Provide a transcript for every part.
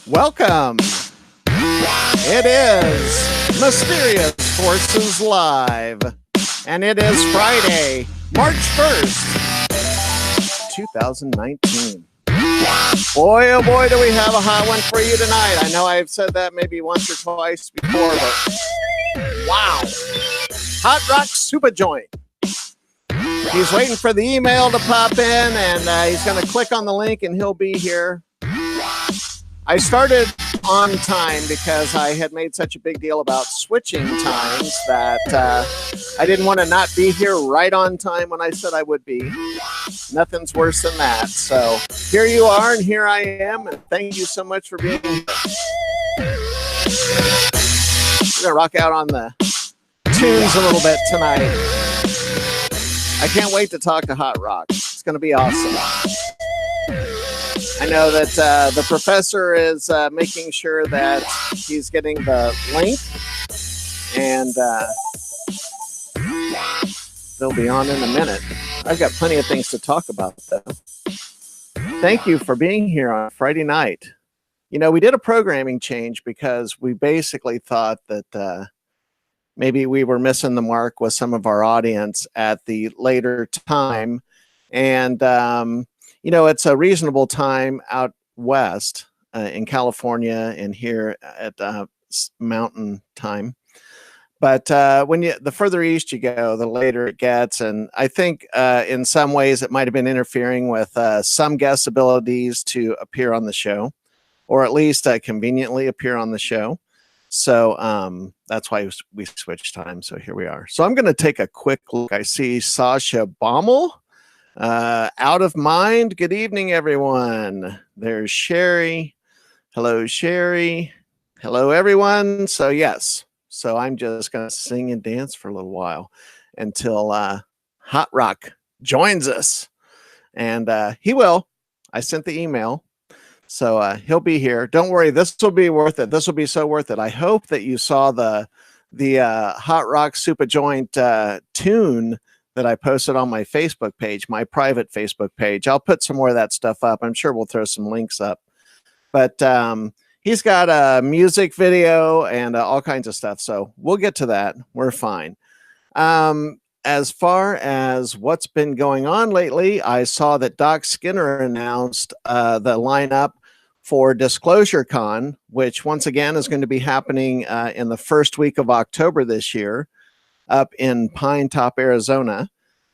Welcome. It is Mysterious Forces Live, and it is Friday, March 1st, 2019. Boy, oh boy, do we have a hot one for you tonight. I know I've said that maybe once or twice before, but wow. Hot Rock Supajoint. He's waiting for the email to pop in, and he's going to click on the link, and he'll be here. I started on time because I had made such a big deal about switching times that I didn't want to not be here right on time when I said I would be. Nothing's worse than that. So here you are, and here I am, and thank you so much for being here. We're going to rock out on the tunes a little bit tonight. I can't wait to talk to Hot Rock. It's going to be awesome. I know that the professor is making sure that he's getting the link, and they'll be on in a minute. I've got plenty of things to talk about, though. Thank you for being here on Friday night. You know, we did a programming change because we basically thought that maybe we were missing the mark with some of our audience at the later time. And you know, it's a reasonable time out west in California and here at mountain time. But when the further east you go, the later it gets. And I think in some ways it might have been interfering with some guests' abilities to appear on the show, or at least conveniently appear on the show. So that's why we switched time. So here we are. So I'm going to take a quick look. I see Sasha Baumel. Out of Mind. Good evening, everyone. There's Sherry. Hello, Sherry. Hello, everyone. So yes. So I'm just going to sing and dance for a little while until Hot Rock joins us. And he will. I sent the email. So he'll be here. Don't worry. This will be worth it. This will be so worth it. I hope that you saw the Hot Rock Supajoint tune that I posted on my Facebook page, my private Facebook page. I'll put some more of that stuff up. I'm sure we'll throw some links up. But he's got a music video and all kinds of stuff. So we'll get to that. We're fine. As far as what's been going on lately, I saw that Doc Skinner announced the lineup for Disclosure Con, which once again is going to be happening in the first week of October this year, up in Pine Top, Arizona.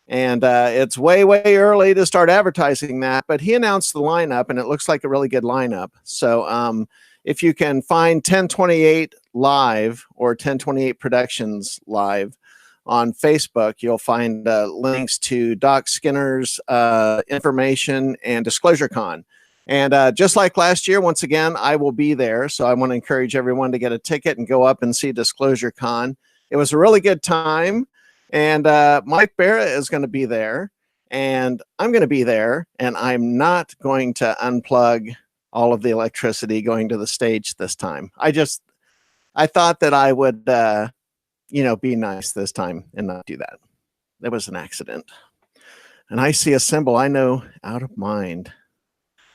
And it's way early to start advertising that, but he announced the lineup, and it looks like a really good lineup. So if you can find 1028 Live or 1028 Productions Live on Facebook, you'll find links to Doc Skinner's information and Disclosure Con. And just like last year, once again, I will be there. So I want to encourage everyone to get a ticket and go up and see Disclosure Con. It was a really good time, and Mike Barrett is going to be there, and I'm going to be there, and I'm not going to unplug all of the electricity going to the stage this time. I thought that I would, be nice this time and not do that. That was an accident. And I see a symbol. I know, Out of Mind.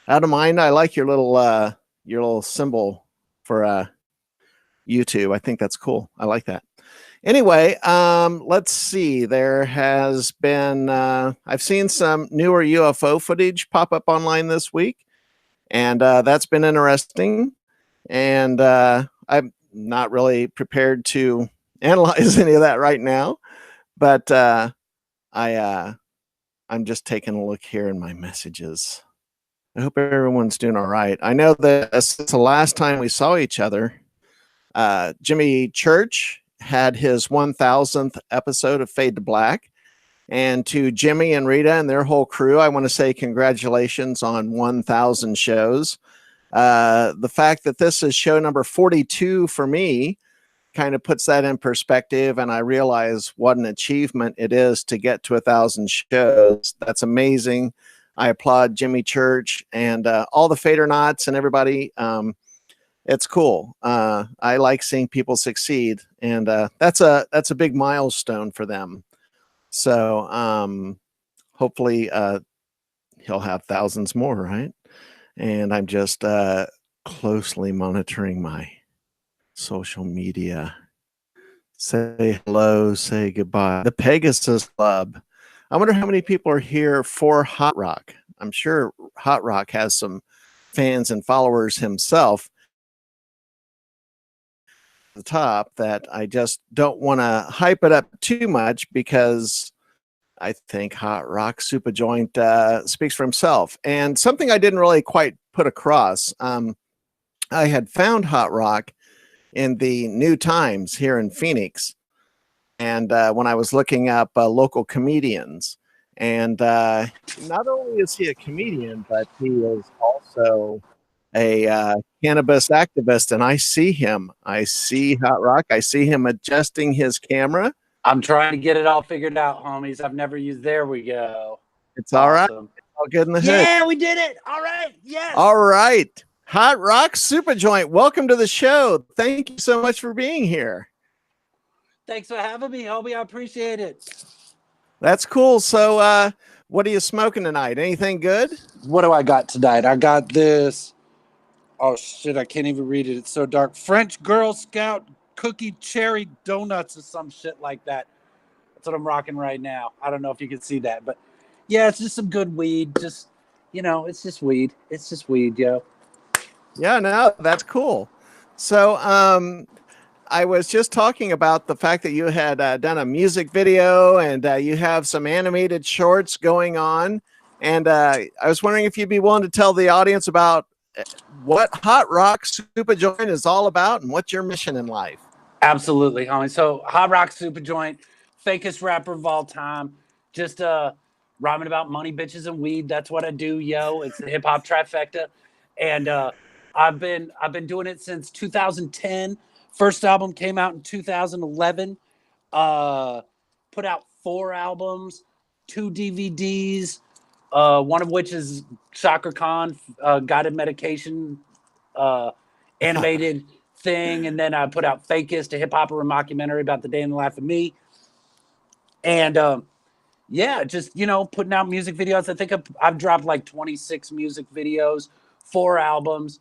Out of Mind. I like your little symbol for YouTube. I think that's cool. I like that. Anyway, let's see. There has been, I've seen some newer UFO footage pop up online this week, and that's been interesting. And I'm not really prepared to analyze any of that right now, but I'm just taking a look here in my messages. I hope everyone's doing all right. I know that since the last time we saw each other, Jimmy Church had his 1000th episode of Fade to Black. And to Jimmy and Rita and their whole crew, I want to say congratulations on 1000 shows. The fact that this is show number 42 for me kind of puts that in perspective, and I realize what an achievement it is to get to 1000 shows. That's amazing. I applaud Jimmy Church and all the Fadernauts and everybody. It's cool. I like seeing people succeed, and that's a big milestone for them. So hopefully he'll have thousands more, right? and I'm just closely monitoring my social media. Say hello, say goodbye. The Pegasus Club. I wonder how many people are here for Hot Rock. I'm sure Hot Rock has some fans and followers himself. The top that I just don't want to hype it up too much because I think Hot Rock Supajoint speaks for himself. And something I didn't really quite put across. I had found Hot Rock in the New Times here in Phoenix, and when I was looking up local comedians, and not only is he a comedian, but he is also a cannabis activist. And I see him. I see Hot Rock. I see him adjusting his camera. I'm trying to get it all figured out, homies. I've never used. There we go. It's all right. It's all good in the hood. Yeah, we did it. All right. Yes. All right. Hot Rock Supajoint, welcome to the show. Thank you so much for being here. Thanks for having me, homie. I appreciate it. That's cool. So what are you smoking tonight? Anything good? What do I got tonight? I got this. Oh, shit. I can't even read it. It's so dark. French Girl Scout cookie cherry donuts or some shit like that. That's what I'm rocking right now. I don't know if you can see that, but yeah, it's just some good weed. Just, it's just weed. It's just weed, yo. Yeah, no, that's cool. So I was just talking about the fact that you had done a music video and you have some animated shorts going on. And I was wondering if you'd be willing to tell the audience about what Hot Rock Supajoint is all about and what's your mission in life. Absolutely, homie. So Hot Rock Supajoint, fakest rapper of all time. Just rhyming about money, bitches, and weed. That's what I do, yo. It's the hip hop trifecta. And I've been doing it since 2010. First album came out in 2011. Put out 4 albums, 2 DVDs, one of which is Chakra Khan, guided medication, animated thing. And then I put out Fakest, a hip hop mockumentary about the day in the life of me. And yeah, just, putting out music videos. I think I've dropped like 26 music videos, 4 albums,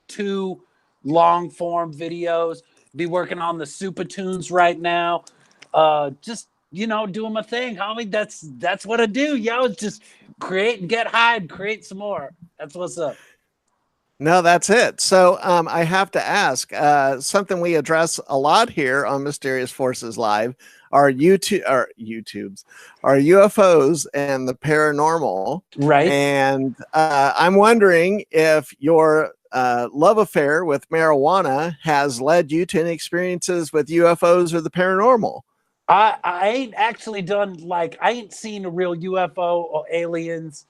2 long form videos. Be working on the Super Tunes right now. Just, doing my thing, homie. That's what I do, yo. Just create and get high and create some more. That's what's up. No, that's it. So I have to ask something we address a lot here on Mysterious Forces Live are UFOs and the paranormal. Right. And I'm wondering if your love affair with marijuana has led you to any experiences with UFOs or the paranormal. I ain't actually done, I ain't seen a real UFO or aliens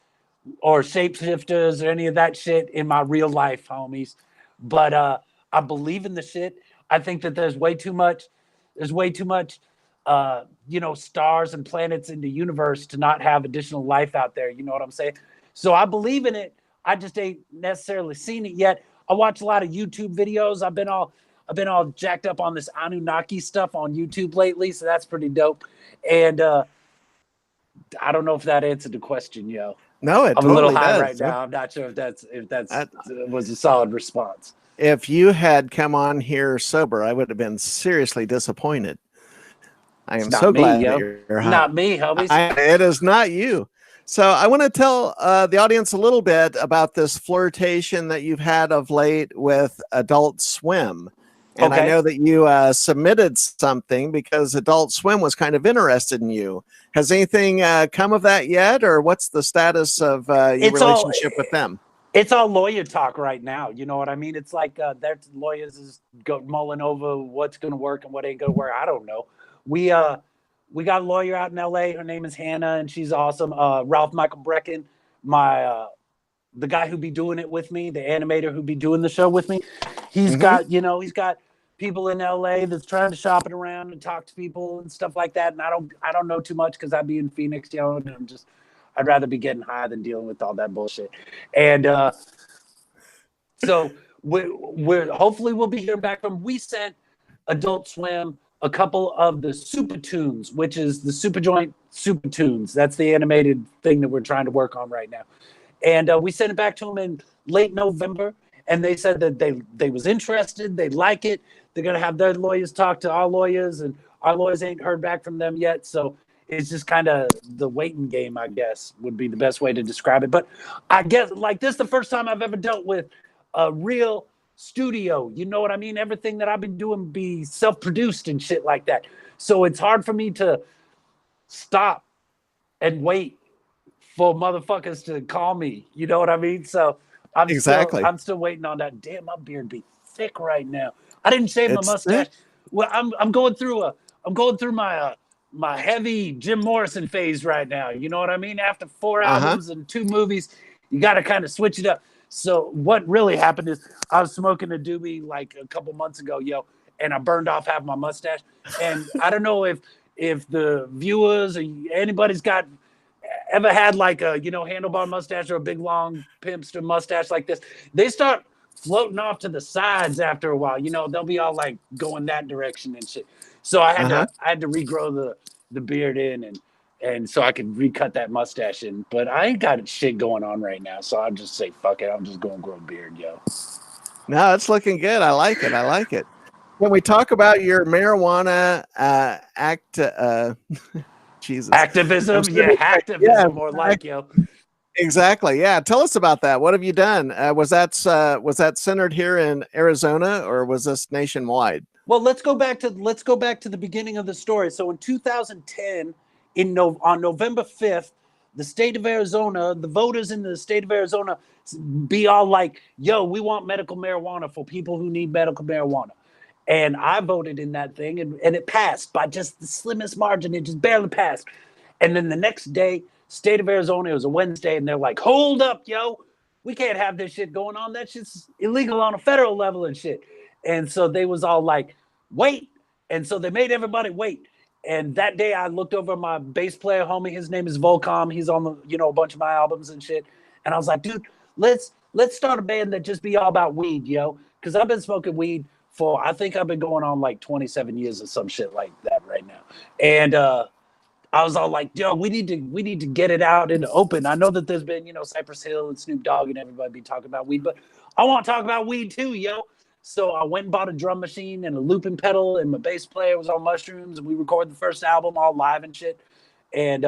or shapeshifters or any of that shit in my real life, homies. But I believe in the shit. I think that there's way too much stars and planets in the universe to not have additional life out there. You know what I'm saying? So I believe in it. I just ain't necessarily seen it yet. I watch a lot of YouTube videos. I've been all jacked up on this Anunnaki stuff on YouTube lately, so that's pretty dope. And I don't know if that answered the question, yo. No, it I'm totally a little high does. right now. I'm not sure if that's was a solid response. If you had come on here sober, I would have been seriously disappointed. I am so glad that you're high. Not me, homies. It is not you. So I want to tell the audience a little bit about this flirtation that you've had of late with Adult Swim. And I know that you submitted something because Adult Swim was kind of interested in you. Has anything come of that yet? Or what's the status of your relationship with them? It's all lawyer talk right now. You know what I mean? It's like their lawyers is mulling over what's going to work and what ain't going to work. I don't know. We got a lawyer out in LA. Her name is Hannah, and she's awesome. Ralph Michael Brecken, the guy who be doing it with me, the animator who be doing the show with me. He's got people in LA that's trying to shop it around and talk to people and stuff like that. And I don't know too much because I'd be in Phoenix, and I'd rather be getting high than dealing with all that bullshit. And so we're hopefully we'll be hearing back from. We sent Adult Swim a couple of the Super Tunes, which is the Supajoint Super Tunes. That's the animated thing that we're trying to work on right now. And we sent it back to them in late November, and they said that they was interested, they like it. They're gonna have their lawyers talk to our lawyers, and our lawyers ain't heard back from them yet. So it's just kind of the waiting game, I guess, would be the best way to describe it. But I guess like this is the first time I've ever dealt with a real studio. You know what I mean? Everything that I've been doing be self-produced and shit like that. So it's hard for me to stop and wait for motherfuckers to call me. You know what I mean? So I'm still waiting on that. Damn, my beard be thick right now. I didn't shave my mustache. Thick. Well, I'm going through my heavy Jim Morrison phase right now. You know what I mean? After 4 albums and 2 movies, you got to kind of switch it up. So what really happened is I was smoking a doobie like a couple months ago, and I burned off half my mustache. And I don't know if the viewers or anybody's ever had like a handlebar mustache or a big long pimpster mustache like this. They start floating off to the sides after a while. They'll be all like going that direction and shit. So I had to regrow the beard in and so I could recut that mustache in. But I ain't got shit going on right now, so I'll just say fuck it. I'm just gonna grow a beard, yo. No, it's looking good. I like it. When we talk about your marijuana Jesus. Activism? Yeah, hacktivism more like, yo. Exactly. Yeah. Tell us about that. What have you done? Was that centered here in Arizona, or was this nationwide? Well, let's go back to the beginning of the story. So in 2010, on November 5th, the state of Arizona, the voters in the state of Arizona be all like, yo, we want medical marijuana for people who need medical marijuana. And I voted in that thing, and it passed by just the slimmest margin. It just barely passed. And then the next day, state of Arizona, it was a Wednesday, and they're like, hold up, yo. We can't have this shit going on. That shit's illegal on a federal level and shit. And so they was all like, wait. And so they made everybody wait. And that day I looked over my bass player homie. His name is Volcom. He's on a bunch of my albums and shit. And I was like, dude, let's start a band that just be all about weed, yo. Because I've been smoking weed for, I think I've been going on like 27 years or some shit like that right now. And I was all like, yo, we need to get it out in the open. I know that there's been, Cypress Hill and Snoop Dogg and everybody be talking about weed, but I want to talk about weed too, yo. So I went and bought a drum machine and a looping pedal, and my bass player was on mushrooms, and we recorded the first album all live and shit. And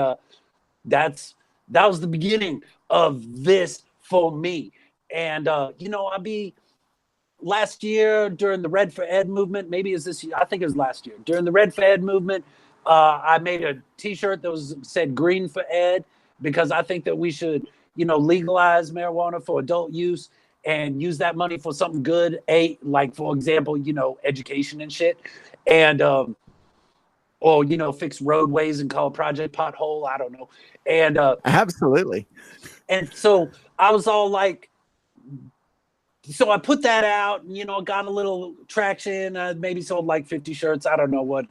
that was the beginning of this for me. And last year during the Red for Ed movement, maybe it was this year, I think it was last year, during the Red for Ed movement, I made a t-shirt that said Green for Ed, because I think that we should, legalize marijuana for adult use and use that money for something good. Like, for example, education and shit. And, or, fix roadways and call a project pothole. I don't know. And absolutely. And so I was all like, so I put that out, and, got a little traction. Maybe sold like 50 shirts. I don't know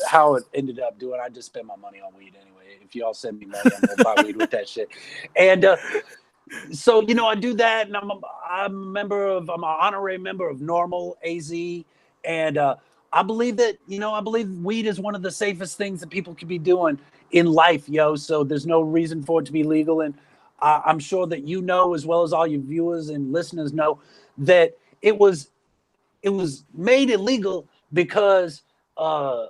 how it ended up doing. I just spent my money on weed anyway. If y'all send me money, I'm gonna buy weed with that shit. And so I do that, and I'm an honorary member of Normal AZ, and I believe that I believe weed is one of the safest things that people could be doing in life, yo. So there's no reason for it to be legal, and I'm sure that as well as all your viewers and listeners know, that it was made illegal because the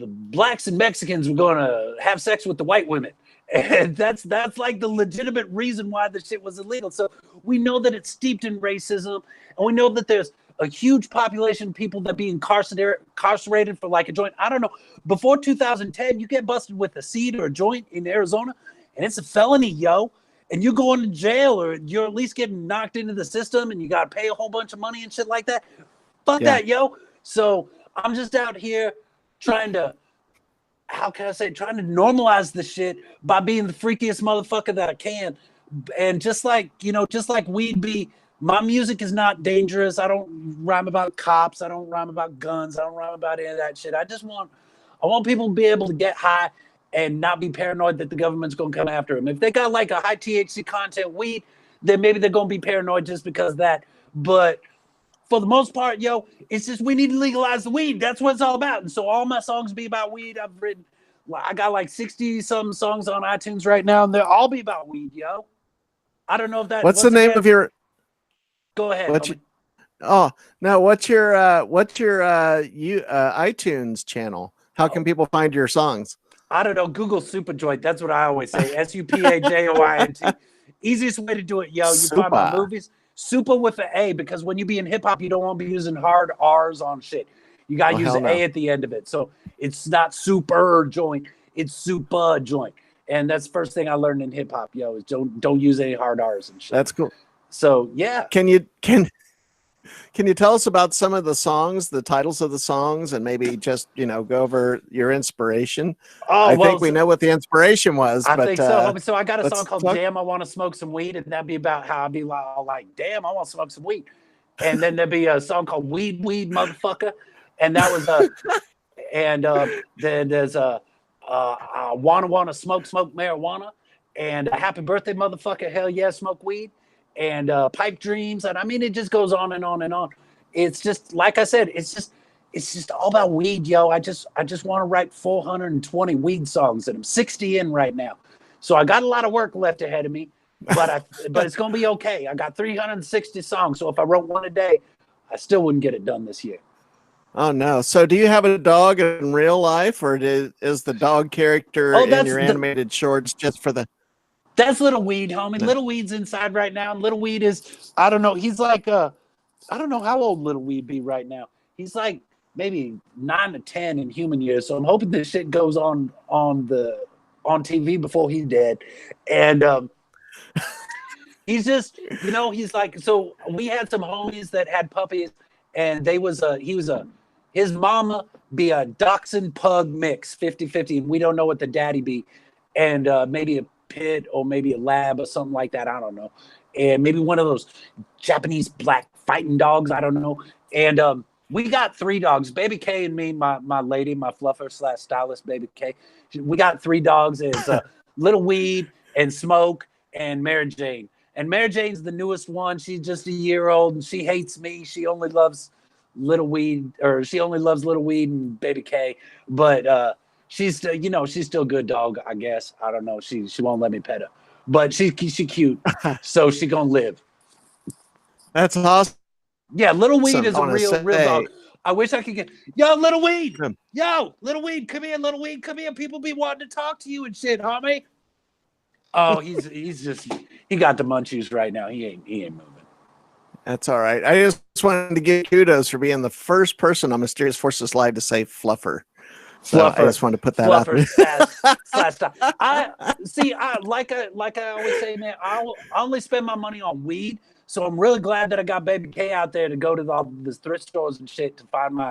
blacks and Mexicans were going to have sex with the white women. And that's like the legitimate reason why the shit was illegal. So we know that it's steeped in racism, and we know that there's a huge population of people that be incarcerated for like a joint. I don't know. Before 2010, you get busted with a seed or a joint in Arizona, and it's a felony, yo. And you're going to jail, or you're at least getting knocked into the system, and you got to pay a whole bunch of money and shit like that. Fuck that, yo. So I'm just out here trying to normalize the shit by being the freakiest motherfucker that I can. And just like weed be, my music is not dangerous. I don't rhyme about cops. I don't rhyme about guns. I don't rhyme about any of that shit. I want people to be able to get high and not be paranoid that the government's going to come after them. If they got like a high THC content weed, then maybe they're going to be paranoid just because of that. But for the most part, yo, it's just we need to legalize the weed. That's what it's all about. And so all my songs be about weed. I got like 60 some songs on iTunes right now, and they'll all be about weed, yo. I don't know if that. What's the name of your? Go ahead. What's your, oh no, what's your iTunes channel? How can people find your songs? I don't know. Google Supajoint. That's what I always say. Supajoint. Easiest way to do it, yo. You find my movies. Super with an A, because when you be in hip hop, you don't want to be using hard R's on shit. You gotta use an A at the end of it. So it's not super joint, it's super joint. And that's the first thing I learned in hip hop, yo, is don't use any hard R's and shit. That's cool. So yeah. Can you tell us about some of the songs, the titles of the songs, and maybe just, go over your inspiration? I think we know what the inspiration was. I think so. So I got a song called Damn, I Want to Smoke Some Weed, and that'd be about how I'd be like, damn, I want to smoke some weed. And then there'd be a song called Weed, Motherfucker. And that was then there's I wanna smoke marijuana, and Happy Birthday, Motherfucker, hell yeah, smoke weed, and Pipe Dreams, and I mean it just goes on and on and on. It's just like I said, it's just all about weed, yo. I just want to write 420 weed songs, and I'm 60 in right now, so I got a lot of work left ahead of me, but it's gonna be okay. I got 360 songs, so if I wrote one a day, I still wouldn't get it done this year. Oh no! So, do you have a dog in real life, or is the dog character in your animated shorts just for the? That's Little Weed, homie. Little Weed's inside right now, and Little Weed is, I don't know. He's like I don't know how old Little Weed be right now. He's like maybe 9 to 10 in human years. So I'm hoping this shit goes on TV before he's dead, and he's just, he's like, so we had some homies that had puppies, and his mama be a dachshund pug mix, 50-50, and we don't know what the daddy be. And maybe a pit or maybe a lab or something like that, I don't know. And maybe one of those Japanese black fighting dogs, I don't know. And we got 3 dogs, Baby K and me, my lady, my fluffer / stylist, Baby K. We got 3 dogs. It's Little Weed and Smoke and Mary Jane. And Mary Jane's the newest one. She's just a year old, and she hates me. She only loves Little Weed, or she only loves Little Weed and Baby K. But she's still, she's still a good dog, I guess. I don't know. She won't let me pet her, but she cute, so she gonna live. That's awesome. Yeah, Little Weed is a real dog. I wish I could get Little Weed. Little Weed, come here, Little Weed, come here. People be wanting to talk to you and shit, homie. Oh, he's just, he got the munchies right now. He ain't moving. That's all right. I just wanted to give kudos for being the first person on Mysterious Forces Live to say fluffer. So I just wanted to put that out there. Like I always say, man, I only spend my money on weed. So I'm really glad that I got Baby K out there to go to all the thrift stores and shit to find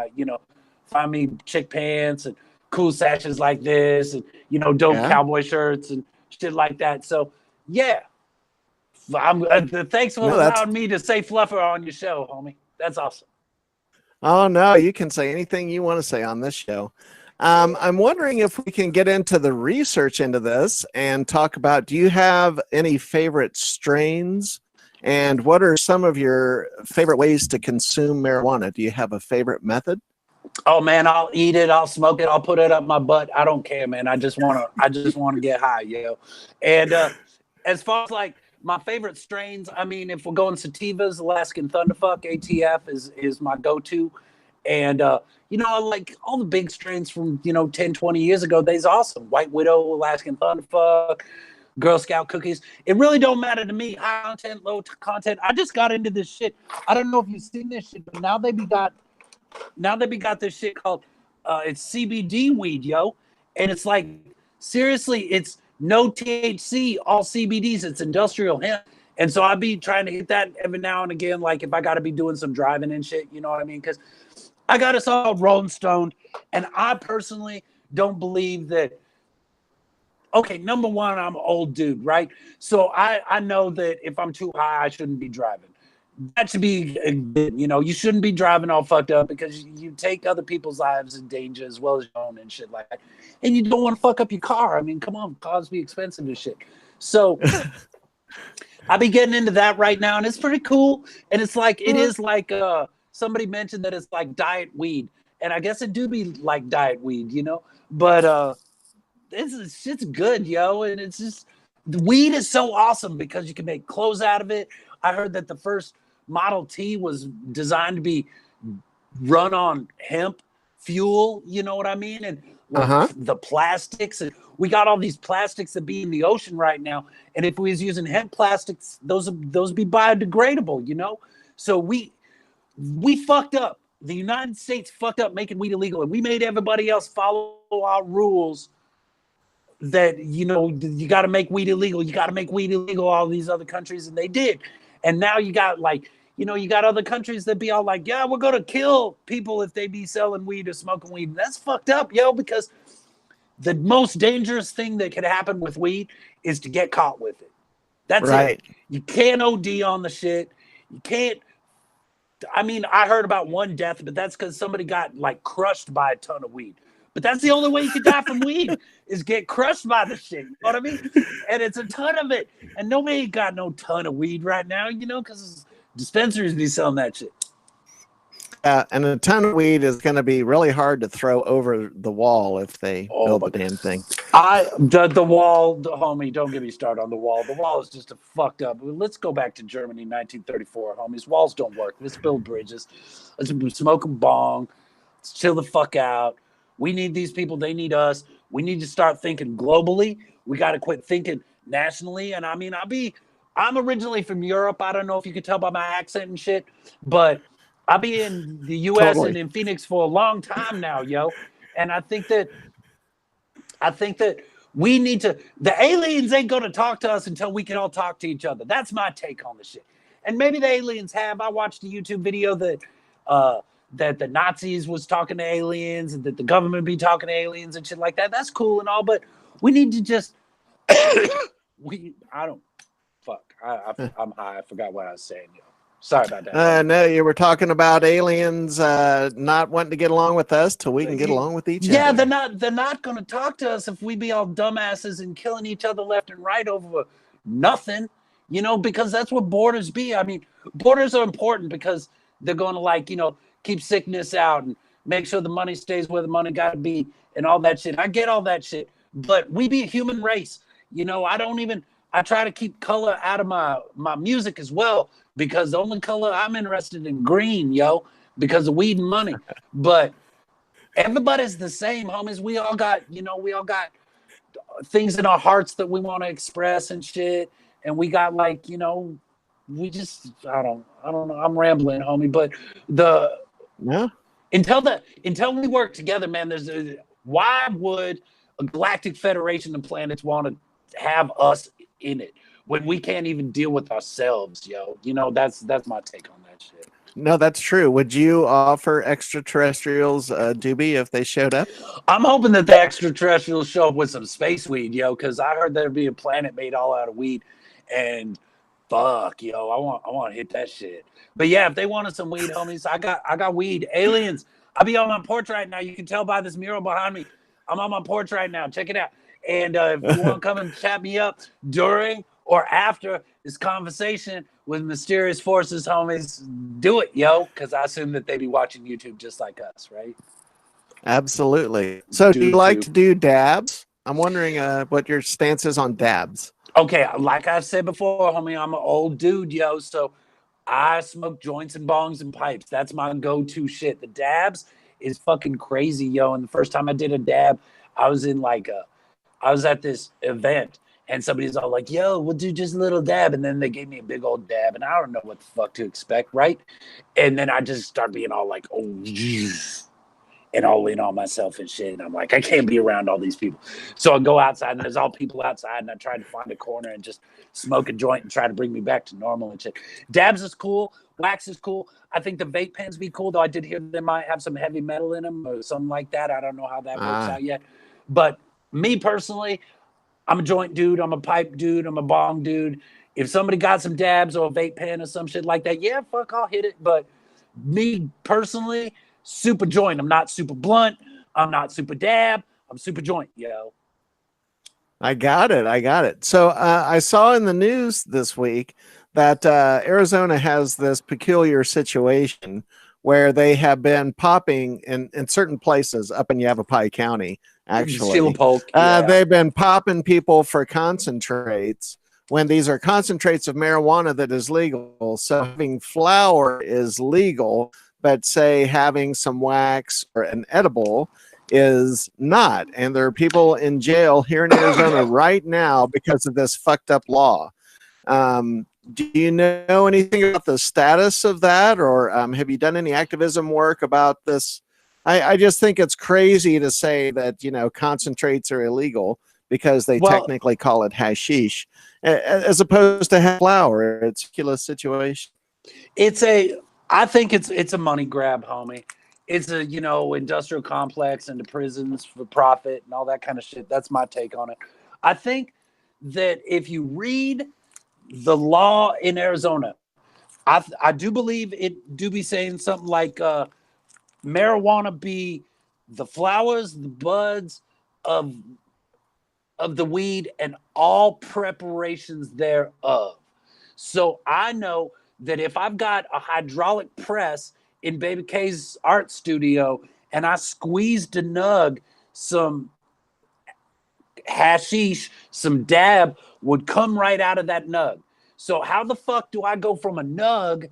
find me chick pants and cool sashes like this, and dope cowboy shirts and shit like that. So yeah, thanks for allowing me to say fluffer on your show, homie. That's awesome. Oh no, you can say anything you want to say on this show. I'm wondering if we can get into the research into this and talk about, do you have any favorite strains, and what are some of your favorite ways to consume marijuana? Do you have a favorite method? Oh man, I'll eat it, I'll smoke it, I'll put it up my butt. I don't care, man. I just want to get high, yo. And as far as like my favorite strains, I mean, if we're going sativas, Alaskan Thunderfuck, ATF is my go-to. And like all the big strains from 10, 20 years ago, they's awesome. White Widow, Alaskan Thunderfuck, Girl Scout cookies. It really don't matter to me. High content, low content. I just got into this shit. I don't know if you've seen this shit, but now they got this shit called it's CBD weed, yo. And it's like, seriously, it's no THC, all CBDs. It's industrial hemp. And so I be trying to hit that every now and again, like if I got to be doing some driving and shit, you know what I mean? Because I got us all Rolling Stone, and I personally don't believe that. Okay, number one, I'm an old dude, right? So I know that if I'm too high, I shouldn't be driving. That should be, you shouldn't be driving all fucked up, because you take other people's lives in danger as well as your own and shit like that. And you don't want to fuck up your car. I mean, come on, cars be expensive as shit. So I be getting into that right now, and it's pretty cool. And it's like, it is like, somebody mentioned that it's like diet weed. And I guess it do be like diet weed, but it's good, yo. And it's just, The weed is so awesome because you can make clothes out of it. I heard that the first Model T was designed to be run on hemp fuel, you know what I mean? And like the plastics, and we got all these plastics that be in the ocean right now. And if we was using hemp plastics, those be biodegradable, you know? So we fucked up. The United States fucked up making weed illegal, and we made everybody else follow our rules that, you know, you got to make weed illegal. You got to make weed illegal, all these other countries, and they did. And now you got like, you know, you got other countries that be all like, yeah, we're going to kill people if they be selling weed or smoking weed. And that's fucked up, yo, because the most dangerous thing that could happen with weed is to get caught with it. That's it. You can't OD on the shit. You can't. I mean, I heard about one death, but that's because somebody got like crushed by a ton of weed. But that's the only way you could die from weed is get crushed by the shit. You know what I mean? And it's a ton of it. And nobody got no ton of weed right now, you know, because dispensaries be selling that shit. And a ton of weed is going to be really hard to throw over the wall if they build the damn thing. The wall, homie, don't get me started on the wall. The wall is just a fucked up. Let's go back to Germany, 1934, homies. Walls don't work. Let's build bridges. Let's smoke a bong. Let's chill the fuck out. We need these people. They need us. We need to start thinking globally. We got to quit thinking nationally. And I mean, I'm originally from Europe. I don't know if you could tell by my accent and shit, but I'll be in the U.S. and in Phoenix for a long time now, yo. And I think that we need to. The aliens ain't going to talk to us until we can all talk to each other. That's my take on the shit. And maybe the aliens have. I watched a YouTube video that the Nazis was talking to aliens and that the government be talking to aliens and shit like that. That's cool and all, but we need to just I'm high. I forgot what I was saying, yo. Sorry about that. No, you were talking about aliens not wanting to get along with us till we can get along with each other. Yeah, they're not going to talk to us if we be all dumbasses and killing each other left and right over nothing, you know, because that's what borders be. I mean, borders are important because they're going to, like, you know, keep sickness out and make sure the money stays where the money got to be and all that shit. I get all that shit, but we be a human race. You know, I try to keep color out of my music as well, because the only color I'm interested in green, yo, because of weed and money. But everybody's the same, homies. We all got things in our hearts that we want to express and shit. And we got, like, you know, we just, I don't know. I'm rambling, homie. But until we work together, man, why would a galactic federation of planets want to have us in it when we can't even deal with ourselves, yo? You know, that's my take on that shit. No, that's true. Would you offer extraterrestrials doobie if they showed up? I'm hoping that the extraterrestrials show up with some space weed, yo, because I heard there'd be a planet made all out of weed, and fuck, yo, I want to hit that shit. But yeah, if they wanted some weed, homies, I got weed. Aliens, I'll be on my porch right now. You can tell by this mural behind me. I'm on my porch right now. Check it out. And if you want to come and chat me up during or after this conversation with mysterious forces, homies, do it, yo, because I assume that they be watching YouTube just like us, right? Absolutely. So do you like to do dabs? I'm wondering what your stance is on dabs. Okay, like I've said before, homie, I'm an old dude, yo, so I smoke joints and bongs and pipes. That's my go-to shit. The dabs is fucking crazy, yo. And the first time I did a dab, I was at this event, and somebody's all like, yo, we'll do just a little dab. And then they gave me a big old dab, and I don't know what the fuck to expect, right? And then I just start being all like, oh, and all in on myself and shit. And I'm like, I can't be around all these people. So I go outside, and there's all people outside, and I try to find a corner and just smoke a joint and try to bring me back to normal and shit. Dabs is cool. Wax is cool. I think the vape pens be cool, though I did hear they might have some heavy metal in them or something like that. I don't know how that works out yet. But me personally, I'm a joint dude. I'm a pipe dude. I'm a bong dude. If somebody got some dabs or a vape pen or some shit like that, yeah, fuck, I'll hit it. But me personally, super joint. I'm not super blunt. I'm not super dab. I'm super joint, yo. I got it. So I saw in the news this week that Arizona has this peculiar situation where they have been popping in certain places up in Yavapai County. Actually, they've been popping people for concentrates when these are concentrates of marijuana that is legal. So having flower is legal, but say having some wax or an edible is not. And there are people in jail here in Arizona right now because of this fucked up law. Do you know anything about the status of that, or have you done any activism work about this? I just think it's crazy to say that, you know, concentrates are illegal because they technically call it hashish, as opposed to flower. It's a ridiculous situation. I think it's a money grab, homie. It's a, you know, industrial complex and the prisons for profit and all that kind of shit. That's my take on it. I think that if you read the law in Arizona, I do believe it do be saying something like marijuana be the flowers, the buds of the weed, and all preparations thereof. So I know that if I've got a hydraulic press in Baby K's art studio and I squeezed a nug, some hashish, some dab would come right out of that nug. So how the fuck do I go from a nug,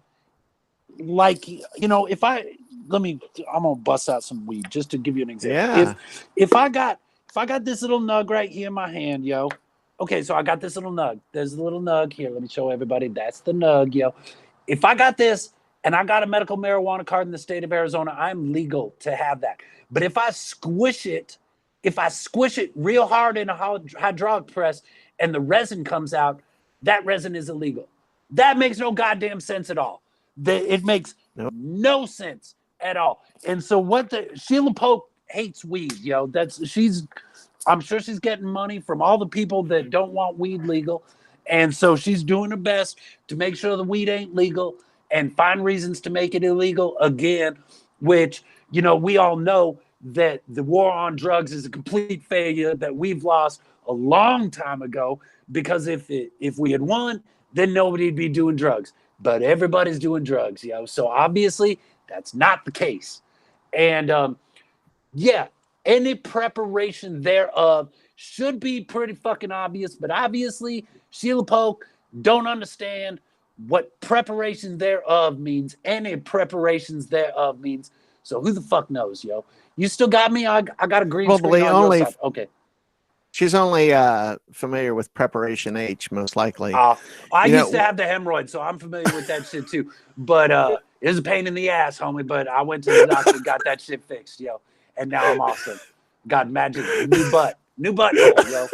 like, you know, I'm gonna bust out some weed just to give you an example. Yeah. If I got this little nug right here in my hand, yo. Okay, so I got this little nug. There's a little nug here. Let me show everybody. That's the nug, yo. If I got this and I got a medical marijuana card in the state of Arizona, I'm legal to have that. But if I squish it real hard in a hydraulic press and the resin comes out, that resin is illegal. That makes no goddamn sense at all. It makes no sense at all. And so Sheila Polk hates weed, yo. I'm sure she's getting money from all the people that don't want weed legal. And so she's doing her best to make sure the weed ain't legal and find reasons to make it illegal again, which, you know, we all know that the war on drugs is a complete failure that we've lost a long time ago, because if we had won, then nobody'd be doing drugs. But everybody's doing drugs, yo. So obviously that's not the case. And any preparation thereof should be pretty fucking obvious, but obviously Sheila Polk don't understand what preparation thereof means. Any preparations thereof means. So who the fuck knows, yo? You still got me? I got a green screen on your side. Okay. She's only familiar with Preparation H, most likely. I used to have the hemorrhoid, so I'm familiar with that shit too. But it was a pain in the ass, homie. But I went to the doctor and got that shit fixed, yo. And now I'm awesome. Got magic, new butthole, yo.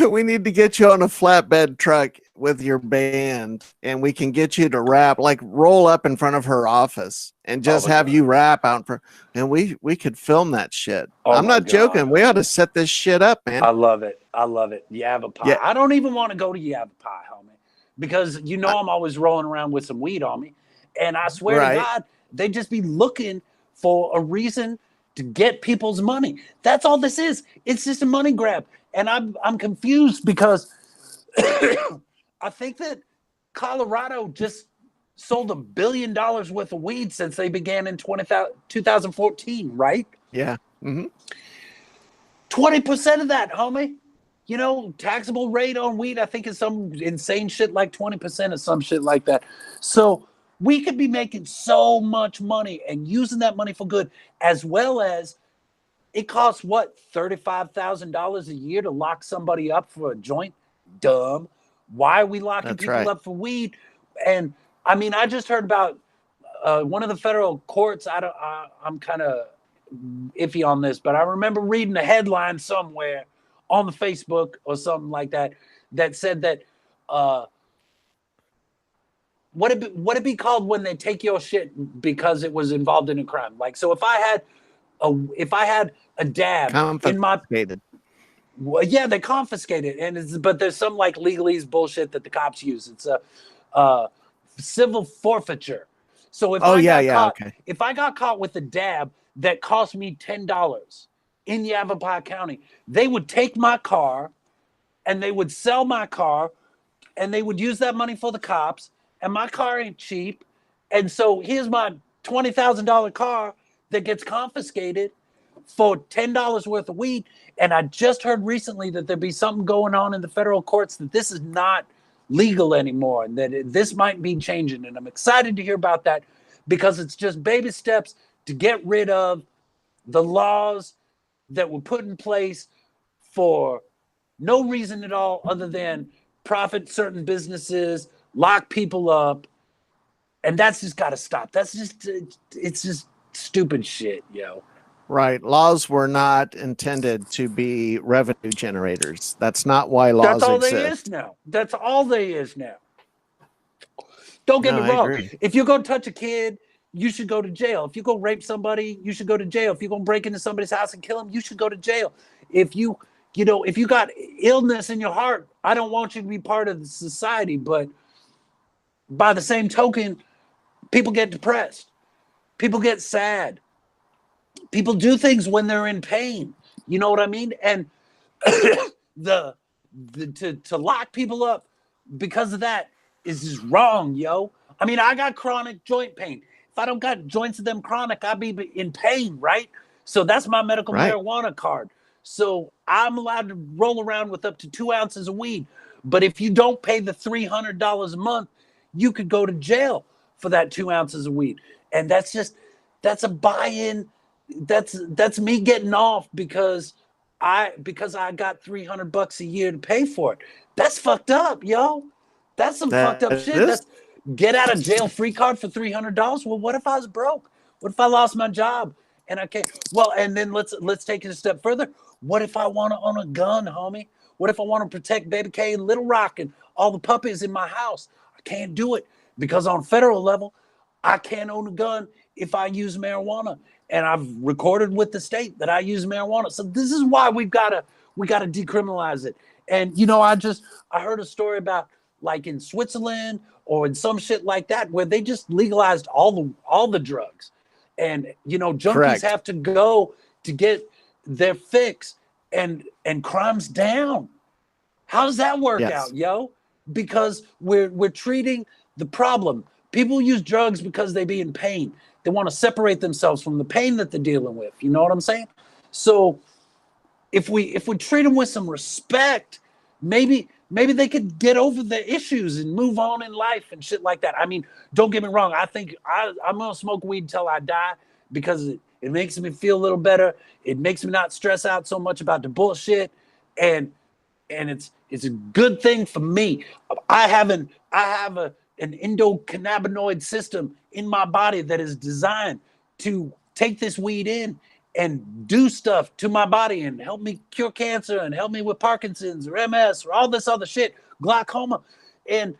We need to get you on a flatbed truck with your band, and we can get you to rap, like roll up in front of her office and just have you rap out in front. And we could film that shit. I'm not joking. We ought to set this shit up, man. I love it. Yavapai. Yeah. I don't even want to go to Yavapai, homie, because you know I'm always rolling around with some weed on me. And I swear to God, they just be looking for a reason to get people's money. That's all this is. It's just a money grab. And I'm confused because I think that Colorado just sold $1 billion worth of weed since they began in 2014, right? Yeah. Mm-hmm. 20% of that, homie. You know, taxable rate on weed, I think is some insane shit like 20% or some shit like that. So we could be making so much money and using that money for good, as well as it costs what, $35,000 a year to lock somebody up for a joint? Dumb. Why are we locking people up for weed? And I mean, I just heard about one of the federal courts. I'm kind of iffy on this, but I remember reading a headline somewhere on the Facebook or something like that that said that what it be called when they take your shit because it was involved in a crime? Like, so if I had a dab in my, well, yeah, they confiscate it, but there's some like legalese bullshit that the cops use. It's a civil forfeiture. So if if I got caught with a dab that cost me $10 in Yavapai County, they would take my car and they would sell my car and they would use that money for the cops and my car ain't cheap. And so here's my $20,000 car that gets confiscated for $10 worth of weed. And I just heard recently that there'd be something going on in the federal courts that this is not legal anymore, and that this might be changing. And I'm excited to hear about that, because it's just baby steps to get rid of the laws that were put in place for no reason at all other than profit certain businesses, lock people up. And that's just got to stop. It's just stupid shit, yo. Right. Laws were not intended to be revenue generators. That's not why laws That's all exist. they is now. That's all they is now. Don't get No, me I wrong. agree. If you're going to touch a kid, you should go to jail. If you go rape somebody, you should go to jail. If you're going to break into somebody's house and kill them, you should go to jail. If you got illness in your heart, I don't want you to be part of the society. But by the same token, people get depressed. People get sad. People do things when they're in pain. You know what I mean? And to lock people up because of that is just wrong, yo. I mean, I got chronic joint pain. If I don't got joints of them chronic, I'd be in pain, right? So that's my medical marijuana card. So I'm allowed to roll around with up to 2 ounces of weed. But if you don't pay the $300 a month, you could go to jail for that 2 ounces of weed. And that's a buy-in. That's me getting off because I got $300 a year to pay for it. That's fucked up, yo. That's some fucked up shit. That's get out of jail free card for $300. Well, what if I was broke? What if I lost my job and I can't? Well, and then let's take it a step further. What if I want to own a gun, homie? What if I want to protect Baby K and Little Rock and all the puppies in my house? I can't do it because on federal level, I can't own a gun if I use marijuana. And I've recorded with the state that I use marijuana. So this is why we gotta decriminalize it. And I heard a story about like in Switzerland or in some shit like that where they just legalized all the drugs. And junkies have to go to get their fix and crime's down. How does that work out, yo? Because we're treating the problem. People use drugs because they be in pain. They want to separate themselves from the pain that they're dealing with. You know what I'm saying? So if we treat them with some respect, maybe they could get over the issues and move on in life and shit like that. I mean, don't get me wrong. I think I'm going to smoke weed until I die because it makes me feel a little better. It makes me not stress out so much about the bullshit. And it's a good thing for me. I have an endocannabinoid system in my body that is designed to take this weed in and do stuff to my body and help me cure cancer and help me with Parkinson's or MS or all this other shit, glaucoma. And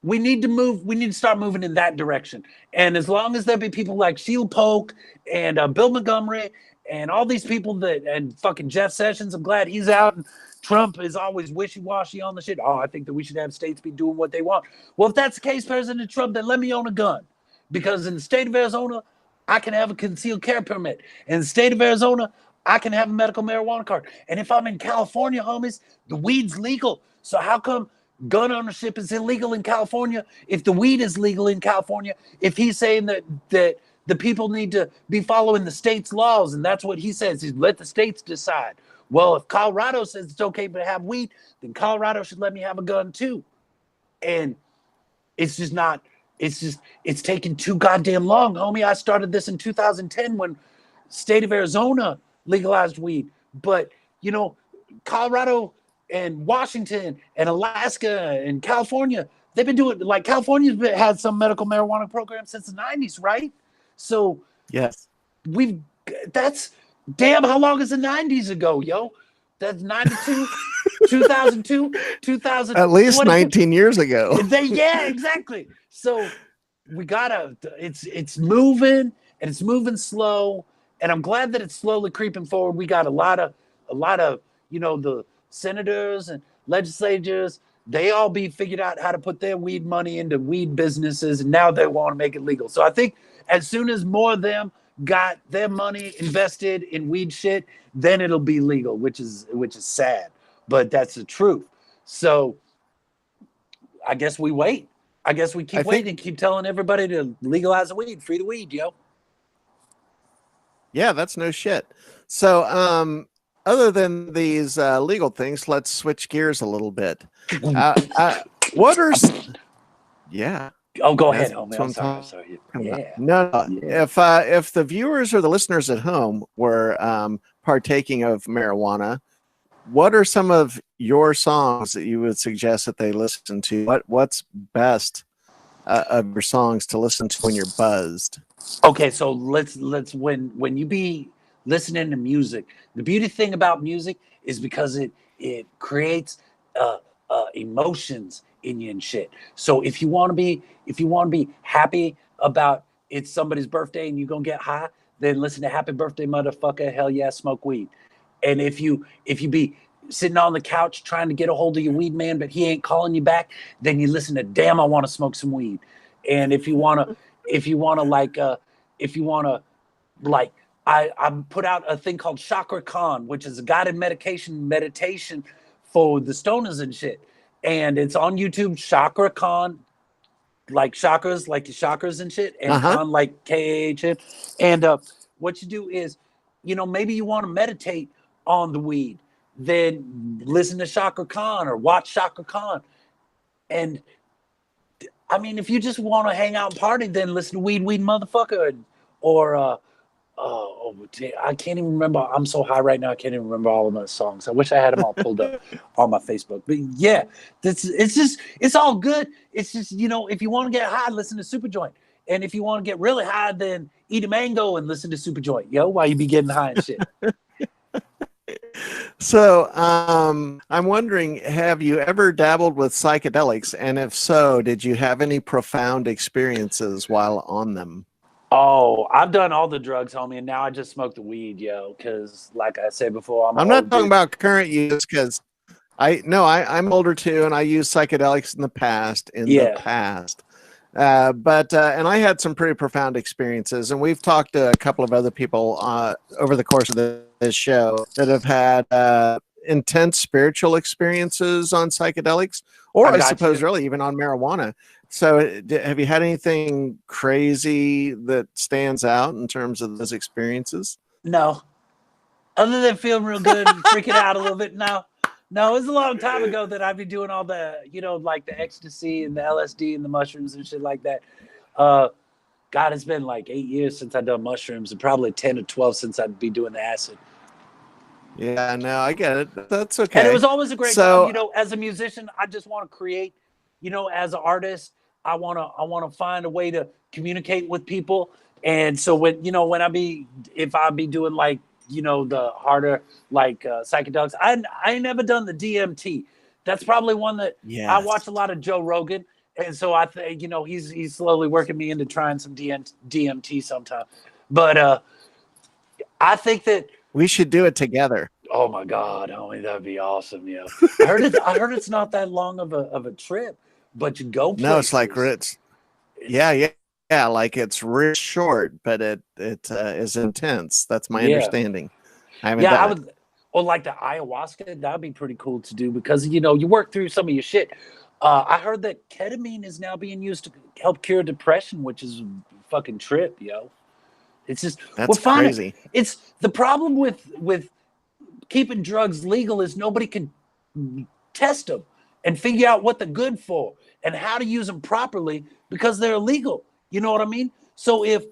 we need to start moving in that direction. And as long as there be people like Sheila Polk and Bill Montgomery and all these people and fucking Jeff Sessions, I'm glad he's out. And Trump is always wishy-washy on the shit. Oh, I think that we should have states be doing what they want. Well, if that's the case, President Trump, then let me own a gun. Because in the state of Arizona, I can have a concealed carry permit. In the state of Arizona, I can have a medical marijuana card. And if I'm in California, homies, the weed's legal. So how come gun ownership is illegal in California if the weed is legal in California? If he's saying that the people need to be following the state's laws, and that's what he says, is let the states decide. Well, if Colorado says it's okay to have weed, then Colorado should let me have a gun too. And it's taking too goddamn long, homie. I started this in 2010 when state of Arizona legalized weed. But, Colorado and Washington and Alaska and California, they've been doing, like California's had some medical marijuana programs since the 90s, right? So yes, that's damn, how long is the 90s ago, yo? That's 92, 2002, 2000. at least 19 years ago. Yeah, exactly. So we gotta, it's moving and it's moving slow. And I'm glad that it's slowly creeping forward. We got a lot of, the senators and legislators, they all be figured out how to put their weed money into weed businesses. And now they want to make it legal. So I think as soon as more of them got their money invested in weed shit, then it'll be legal, which is sad, but that's the truth. So I guess we wait. I guess we keep waiting and keep telling everybody to legalize the weed, free the weed, yo. Yeah, that's no shit. So, other than these legal things, let's switch gears a little bit. What are yeah? Oh, go That's ahead, homie. what I'm sorry. talking Yeah. about. No, Yeah. if the viewers or the listeners at home were partaking of marijuana, what are some of your songs that you would suggest that they listen to? What's best of your songs to listen to when you're buzzed? Okay, so let's when you be listening to music, the beauty thing about music is because it creates emotions in you and shit. So if you want to be happy about it's somebody's birthday and you're gonna get high, then listen to Happy Birthday Motherfucker, hell yeah, smoke weed. And if you be sitting on the couch trying to get a hold of your weed man, but he ain't calling you back, then you listen to Damn, I Want to Smoke Some Weed. And if you wanna like I put out a thing called Chakra Khan, which is a guided meditation for the stoners and shit. And it's on YouTube, Chakra Khan, like chakras, like the chakras and shit, and Khan like Khan. And what you do is, maybe you want to meditate on the weed, then listen to Chakra Khan or watch Chakra Khan. And I mean, if you just want to hang out and party, then listen to Weed Motherfucker, or I can't even remember. I'm so high right now, I can't even remember all of my songs. I wish I had them all pulled up on my Facebook. But yeah, it's all good. It's just, if you want to get high, listen to Supajoint. And if you want to get really high, then eat a mango and listen to Supajoint, while you be getting high and shit. So, I'm wondering, have you ever dabbled with psychedelics? And if so, did you have any profound experiences while on them? Oh, I've done all the drugs, homie, and now I just smoke the weed, because like I said before, I'm not talking about current use, because I'm older too, and I used psychedelics in the past. But I had some pretty profound experiences, and we've talked to a couple of other people over the course of this show that have had intense spiritual experiences on psychedelics, or I suppose really even on marijuana. So have you had anything crazy that stands out in terms of those experiences? No. Other than feeling real good and freaking out a little bit, no. No, it was a long time ago that I'd be doing all the, like the ecstasy and the LSD and the mushrooms and shit like that. God, it's been like 8 years since I've done mushrooms, and probably 10 or 12 since I'd be doing the acid. Yeah, no, I get it. That's okay. And it was always a great time. As a musician, I just want to create, as an artist, I want to find a way to communicate with people. And so if I be doing like, the harder, like psychedelics, I ain't never done the DMT. That's probably one that I watch a lot of Joe Rogan. And so I think, he's slowly working me into trying some DMT sometime. But I think that we should do it together. Oh my God, homie, that'd be awesome, I heard it's not that long of a trip, but you go places. No, it's like it's yeah, like it's real short, but it is intense. That's my understanding. I haven't done it. Or like the ayahuasca, that'd be pretty cool to do, because you work through some of your shit. I heard that ketamine is now being used to help cure depression, which is a fucking trip, It's just that's crazy. It's the problem with keeping drugs legal is nobody can test them and figure out what they're good for and how to use them properly, because they're illegal. You know what I mean? So if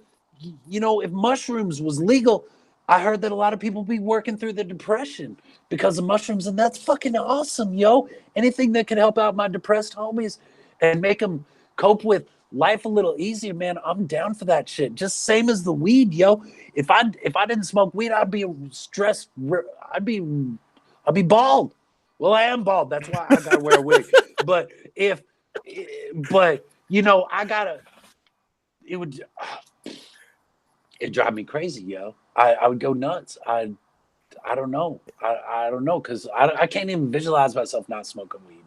mushrooms was legal, I heard that a lot of people be working through the depression because of mushrooms, and that's fucking awesome, Anything that can help out my depressed homies and make them cope with life a little easier, man, I'm down for that shit. Just same as the weed, If I didn't smoke weed, I'd be stressed. I'd be bald. Well, I am bald. That's why I gotta wear a wig. But I gotta. It'd drive me crazy, I would go nuts. I don't know. I don't know, because I can't even visualize myself not smoking weed,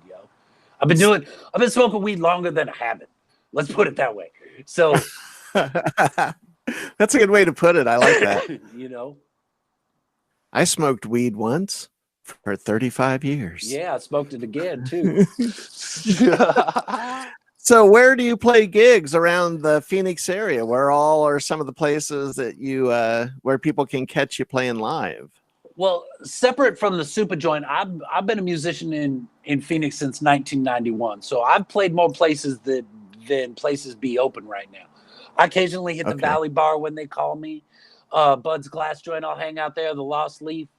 I've been smoking weed longer than I haven't. Let's put it that way. So that's a good way to put it. I like that. I smoked weed once for 35 years. Yeah, I smoked it again too. So where do you play gigs around the Phoenix area? Where all are some of the places that you where people can catch you playing live? Well, separate from the Supajoint, I've been a musician in Phoenix since 1991. So I've played more places than places be open right now. I occasionally hit the Valley Bar when they call me. Bud's Glass Joint, I'll hang out there. The Lost Leaf,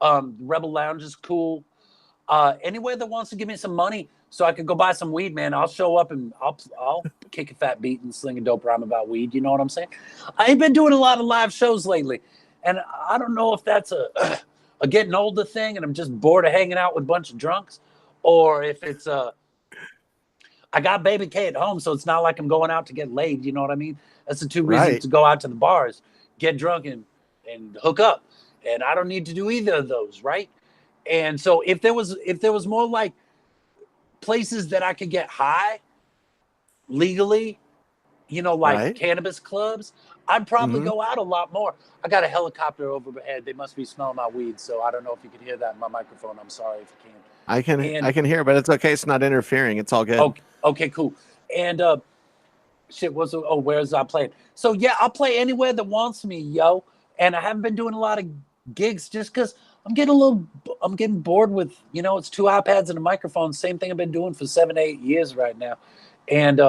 Rebel Lounge is cool. Anywhere that wants to give me some money so I could go buy some weed, man, I'll show up and I'll kick a fat beat and sling a dope rhyme about weed. You know what I'm saying? I ain't been doing a lot of live shows lately, and I don't know if that's a getting older thing and I'm just bored of hanging out with a bunch of drunks, or if it's I got baby K at home, so it's not like I'm going out to get laid. You know what I mean? That's the two reasons to go out to the bars, get drunk and hook up, and I don't need to do either of those, right? And so if there was more like places that I could get high legally, you know, like cannabis clubs, I'd probably go out a lot more. I got a helicopter overhead. They must be smelling my weed, so I don't know if you can hear that in my microphone. I'm sorry if you can. I can hear, but it's okay. It's not interfering. It's all good. Okay, cool. And where's I playing? So yeah, I'll play anywhere that wants me, yo. And I haven't been doing a lot of gigs just because I'm getting bored with, you know, it's 2 iPads and a microphone. Same thing I've been doing for 7, 8 years right now. And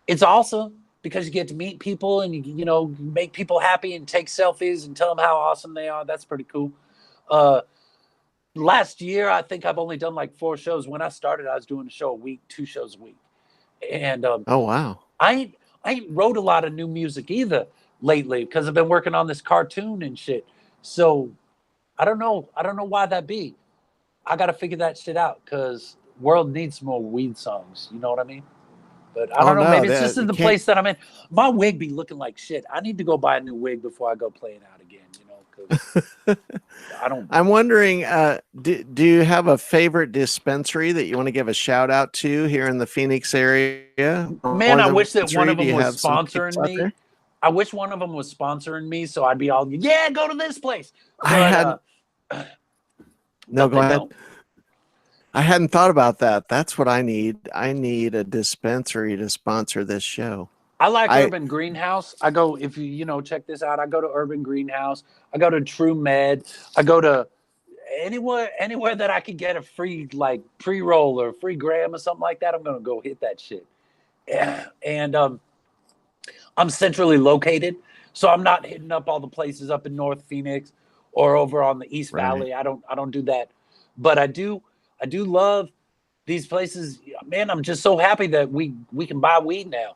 it's awesome because you get to meet people and you know, make people happy and take selfies and tell them how awesome they are. That's pretty cool. Last year, I think I've only done like 4 shows. When I started, I was doing a show a week, 2 shows a week. And oh wow. I ain't wrote a lot of new music either lately because I've been working on this cartoon and shit. So I don't know why that be. I got to figure that shit out because world needs more weed songs. You know what I mean? But I don't know. Maybe it's just in the place that I'm in. My wig be looking like shit. I need to go buy a new wig before I go playing out again. You know, because I don't. I'm wondering, do you have a favorite dispensary that you want to give a shout out to here in the Phoenix area? Man, I wish that one of them was sponsoring me. I wish one of them was sponsoring me, so I'd be all, yeah, go to this place. But, no, go ahead. I hadn't thought about that. That's what I need. I need a dispensary to sponsor this show. I like Urban Greenhouse. I go, if you know, check this out. I go to Urban Greenhouse. I go to True Med. I go to anywhere that I could get a free like pre-roll or free gram or something like that. I'm gonna go hit that shit. And I'm centrally located, so I'm not hitting up all the places up in North Phoenix or over on the East Valley. I don't do that, but I do love these places. Man, I'm just so happy that we can buy weed now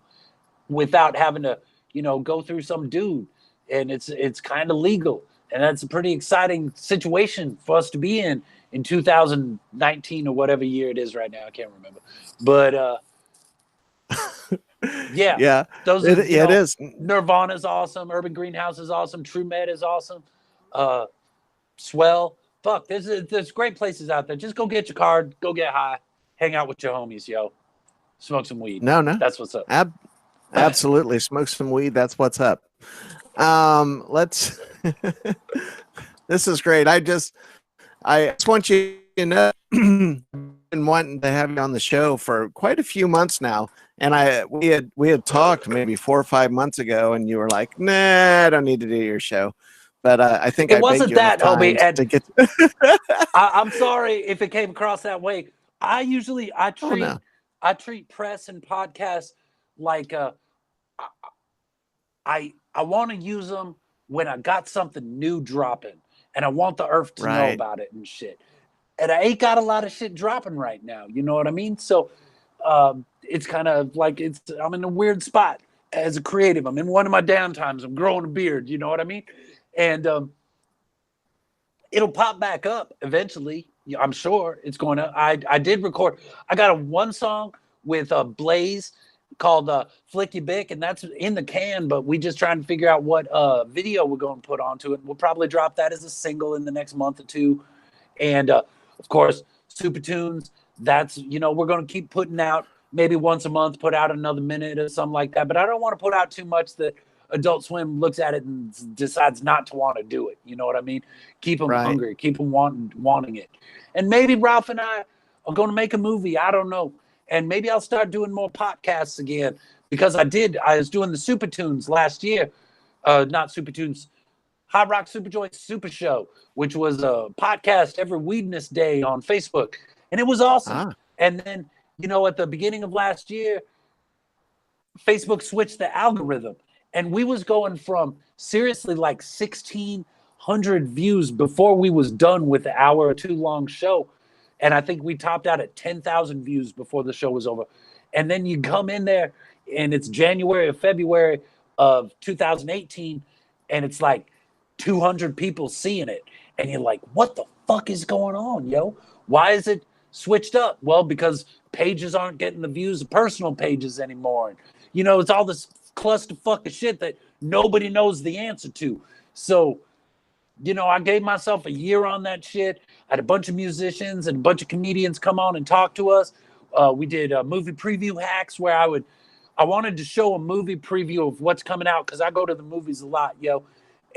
without having to, you know, go through some dude, and it's kind of legal, and that's a pretty exciting situation for us to be in 2019 or whatever year it is right now. I can't remember, but yeah. Those are, it is. Nirvana's awesome. Urban Greenhouse is awesome. True Med is awesome. Swell. Fuck, there's great places out there. Just go get your card, go get high, hang out with your homies, yo. Smoke some weed. No. That's what's up. Absolutely. Smoke some weed. That's what's up. Let's this is great. I just want you to know been wanting to have you on the show for quite a few months now. And we had talked maybe 4 or 5 months ago, and you were like, "Nah, I don't need to do your show." But I think it wasn't that, Obi. To get I'm sorry if it came across that way. I treat press and podcasts like I want to use them when I got something new dropping, and I want the earth to know about it and shit. And I ain't got a lot of shit dropping right now. You know what I mean? So it's kind of like I'm in a weird spot as a creative. I'm in one of my downtimes. I'm growing a beard. You know what I mean? And it'll pop back up eventually. I'm sure it's going to. I did record. I got one song with Blaze called Flick Your Bick, and that's in the can, but we just trying to figure out what video we're going to put onto it. We'll probably drop that as a single in the next month or two. And of course, Super Tunes, that's, you know, we're going to keep putting out maybe once a month, put out another minute or something like that. But I don't want to put out too much that Adult Swim looks at it and decides not to want to do it. You know what I mean? Keep them hungry, keep them wanting it. And maybe Ralph and I are going to make a movie. I don't know. And maybe I'll start doing more podcasts again, because I was doing the Super Tunes last year. Not Super Tunes, Hot Rock Supajoint Super Show, which was a podcast every Weedness Day on Facebook. And it was awesome. And then, you know, at the beginning of last year, Facebook switched the algorithm, and we was going from seriously like 1,600 views before we was done with the hour or two long show. And I think we topped out at 10,000 views before the show was over. And then you come in there and it's January or February of 2018, and it's like 200 people seeing it. And you're like, what the fuck is going on, yo? Why is it switched up? Well, because pages aren't getting the views of personal pages anymore. And, you know, it's all this clusterfuck of shit that nobody knows the answer to. So, you know, I gave myself a year on that shit. I had a bunch of musicians and a bunch of comedians come on and talk to us. We did movie preview hacks where I wanted to show a movie preview of what's coming out, because I go to the movies a lot, yo.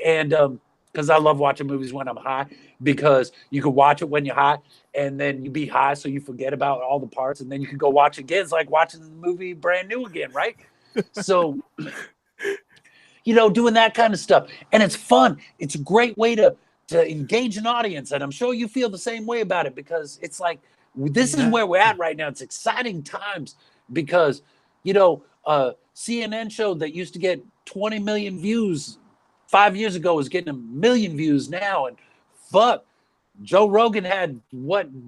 And because I love watching movies when I'm high, because you can watch it when you're high and then you be high so you forget about all the parts, and then you can go watch it again. It's like watching the movie brand new again, right? So, you know, doing that kind of stuff. And it's fun. It's a great way to engage an audience. And I'm sure you feel the same way about it, because it's like, this is where we're at right now. It's exciting times, because, you know, CNN show that used to get 20 million views 5 years ago is getting 1 million views now. And fuck, Joe Rogan had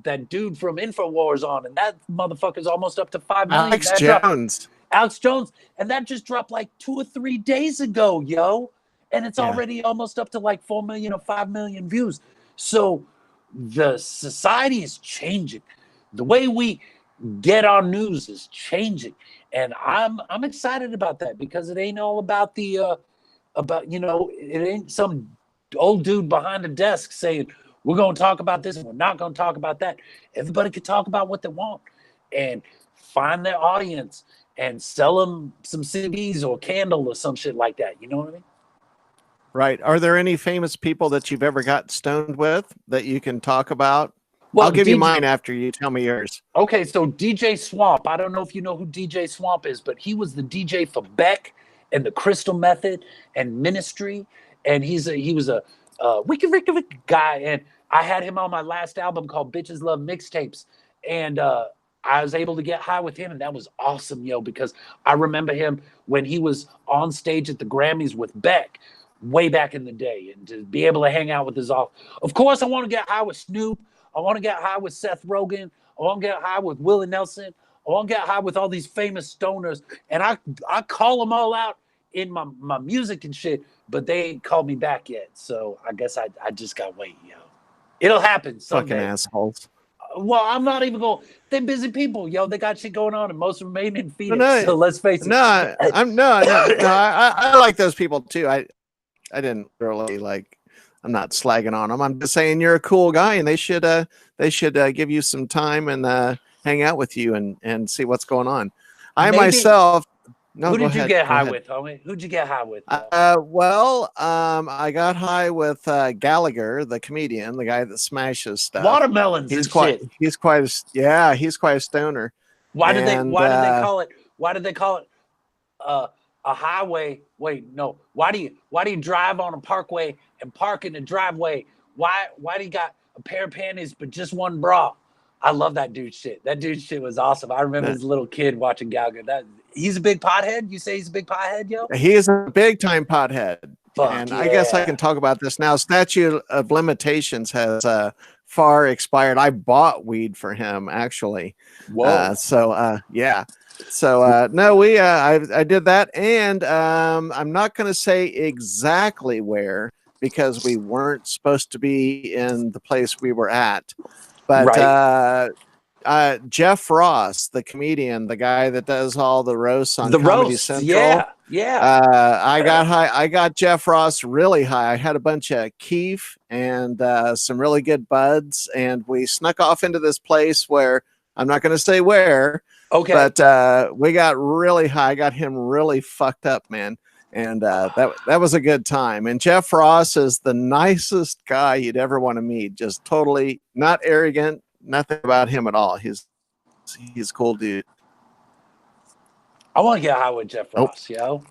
that dude from InfoWars on, and that motherfucker's almost up to 5 million. Alex Jones. And that just dropped like 2 or 3 days ago, yo. And it's already almost up to like 4 million or 5 million views. So the society is changing. The way we get our news is changing. And I'm excited about that, because it ain't all about the you know, it ain't some old dude behind a desk saying, we're going to talk about this and we're not going to talk about that. Everybody can talk about what they want and find their audience and sell them some CDs or candle or some shit like that. You know what I mean? Right. Are there any famous people that you've ever got stoned with that you can talk about? Well, I'll give you mine after you tell me yours. Okay, so DJ Swamp. I don't know if you know who DJ Swamp is, but he was the DJ for Beck and the Crystal Method and Ministry. And he was a wicked guy. And I had him on my last album called Bitches Love Mixtapes. And I was able to get high with him, and that was awesome, yo, because I remember him when he was on stage at the Grammys with Beck way back in the day, and to be able to hang out with his off. Of course, I want to get high with Snoop. I want to get high with Seth Rogen. I want to get high with Willie Nelson. I want to get high with all these famous stoners. And I call them all out in my music and shit, but they ain't called me back yet. So I guess I just got to wait, yo. It'll happen someday. Fucking assholes. Well, I'm not even going. They're busy people, yo. They got shit going on, and most of them ain't in Phoenix. So let's face it. I like those people too. I didn't really like. I'm not slagging on them. I'm just saying you're a cool guy, and they should give you some time and hang out with you and see what's going on. Myself. No, who did you get high with, homie? Who'd you get high with? I got high with Gallagher, the comedian, the guy that smashes stuff. Watermelons. He's quite a stoner. Why did they call it a highway? Wait, no. Why do you drive on a parkway and park in the driveway? Why do you got a pair of panties but just one bra? I love that dude's shit. That dude's shit was awesome. I remember as a little kid watching Gallagher. He's a big pothead. You say he's a big pothead, yo? He is a big time pothead. I guess I can talk about this now. Statute of limitations has far expired. I bought weed for him, actually. Whoa. Yeah. So no, I did that, and I'm not going to say exactly where, because we weren't supposed to be in the place we were at. But Jeff Ross, the comedian, the guy that does all the roasts on Comedy Central. Yeah. I got high. I got Jeff Ross really high. I had a bunch of keef and some really good buds, and we snuck off into this place where I'm not going to say where. Okay. But we got really high. I got him really fucked up, man. And that was a good time. And Jeff Ross is the nicest guy you'd ever want to meet. Just totally not arrogant, nothing about him at all. He's He's a cool dude. I want to get high with Jeff Ross, yo.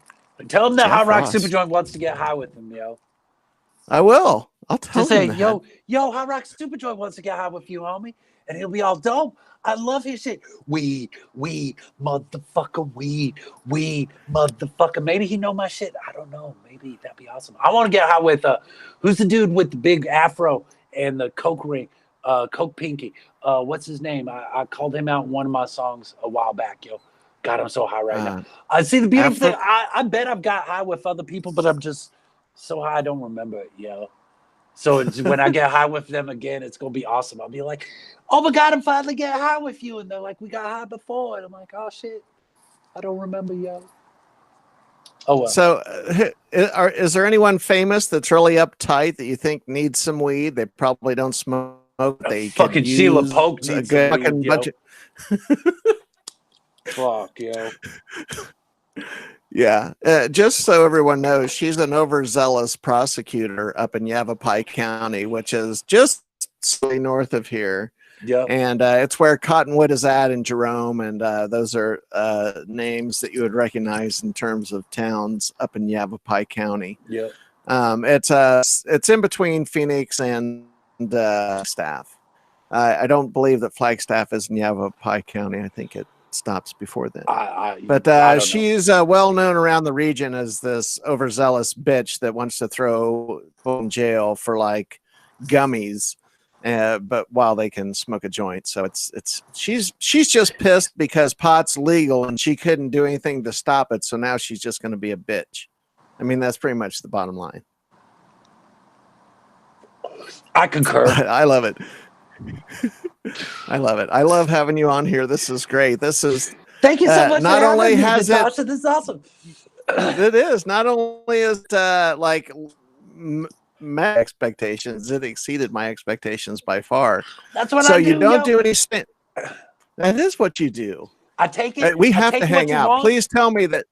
Tell him that Jeff Hot Rock Ross. Supajoint wants to get high with him, yo. I will. I'll tell Just him say, that. yo, Hot Rock Supajoint wants to get high with you, homie. And he'll be all dope. I love his shit. Weed, motherfucker, weed, motherfucker. Maybe he know my shit. I don't know. Maybe that'd be awesome. I want to get high with who's the dude with the big afro and the coke ring, coke pinky. What's his name? I called him out in one of my songs a while back, yo. God, I'm so high right now. I see the beautiful thing. I bet I've got high with other people, but I'm just so high I don't remember it, yo. So when I get high with them again, it's gonna be awesome. I'll be like, "Oh my God, I'm finally getting high with you," and they're like, "We got high before," and I'm like, "Oh shit, I don't remember, yo." Oh well. So, is there anyone famous that's really uptight that you think needs some weed? They probably don't smoke. They fucking Sheila Polk needs some weed, yo. Fuck, yo. Yeah, just so everyone knows, she's an overzealous prosecutor up in Yavapai County, which is just slightly north of here. Yeah, and it's where Cottonwood is at in Jerome, and those are names that you would recognize in terms of towns up in Yavapai County. Yeah, it's in between Phoenix and Flagstaff. I don't believe that Flagstaff is in Yavapai County. I think it stops before then. But she's well known around the region as this overzealous bitch that wants to throw people in jail for like gummies, but while they can smoke a joint. So she's just pissed because pot's legal and she couldn't do anything to stop it. So now she's just going to be a bitch. I mean, that's pretty much the bottom line. I concur. I love it. I love it. I love having you on here. This is great. This is thank you so much. Not only has Natasha, this is awesome. It is not only is like my expectations, it exceeded my expectations by far. That's what so I do. You don't do any spin. That is what you do. I take it. We have to hang out. Please tell me that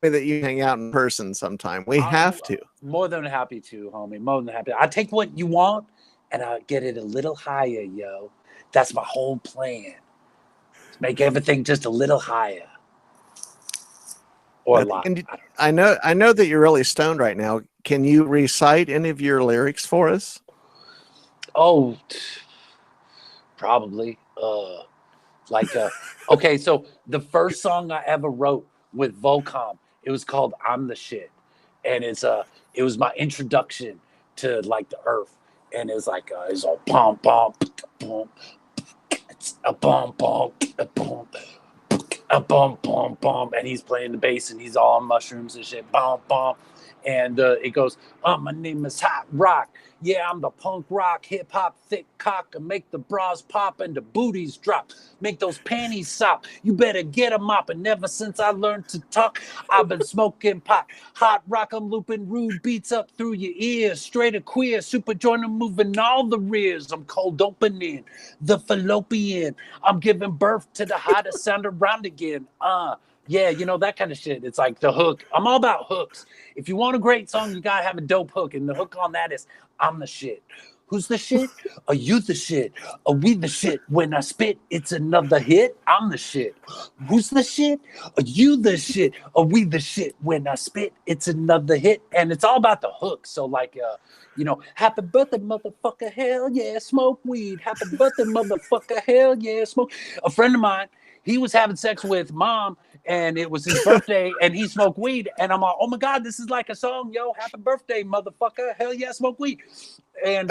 you hang out in person sometime. We have to. More than happy to, homie. More than happy. I take what you want and I get it a little higher, yo. That's my whole plan. To make everything just a little higher. Or a lot. I know that you're really stoned right now. Can you recite any of your lyrics for us? Oh, probably. Okay, so the first song I ever wrote with Volcom, it was called "I'm the Shit," and it was my introduction to like the earth, and it's like it's all pom pom pom, it's a pom pom pom, a bum bum bum, and he's playing the bass and he's all on mushrooms and shit, bum bum, and it goes, my name is Hot Rock, yeah, I'm the punk rock hip hop thick cock, and make the bras pop and the booties drop, make those panties sop, you better get a mop, and ever since I learned to talk, I've been smoking pot, hot rock, I'm looping rude beats up through your ears, straight or queer, Supajoint, I'm moving all the rears, I'm cold opening the fallopian, I'm giving birth to the hottest sound around again, yeah, you know, that kind of shit. It's like the hook. I'm all about hooks. If you want a great song, you gotta have a dope hook, and the hook on that is I'm the shit. Who's the shit? Are you the shit? Are we the shit? When I spit, it's another hit. I'm the shit. Who's the shit? Are you the shit? Are we the shit? When I spit, it's another hit. And it's all about the hook. So like, you know, happy birthday, motherfucker, hell yeah, smoke weed. Happy birthday, motherfucker, hell yeah, smoke. A friend of mine, he was having sex with mom, and it was his birthday, and he smoked weed. And I'm like, oh my God, this is like a song, yo, happy birthday, motherfucker, hell yeah, smoke weed. And,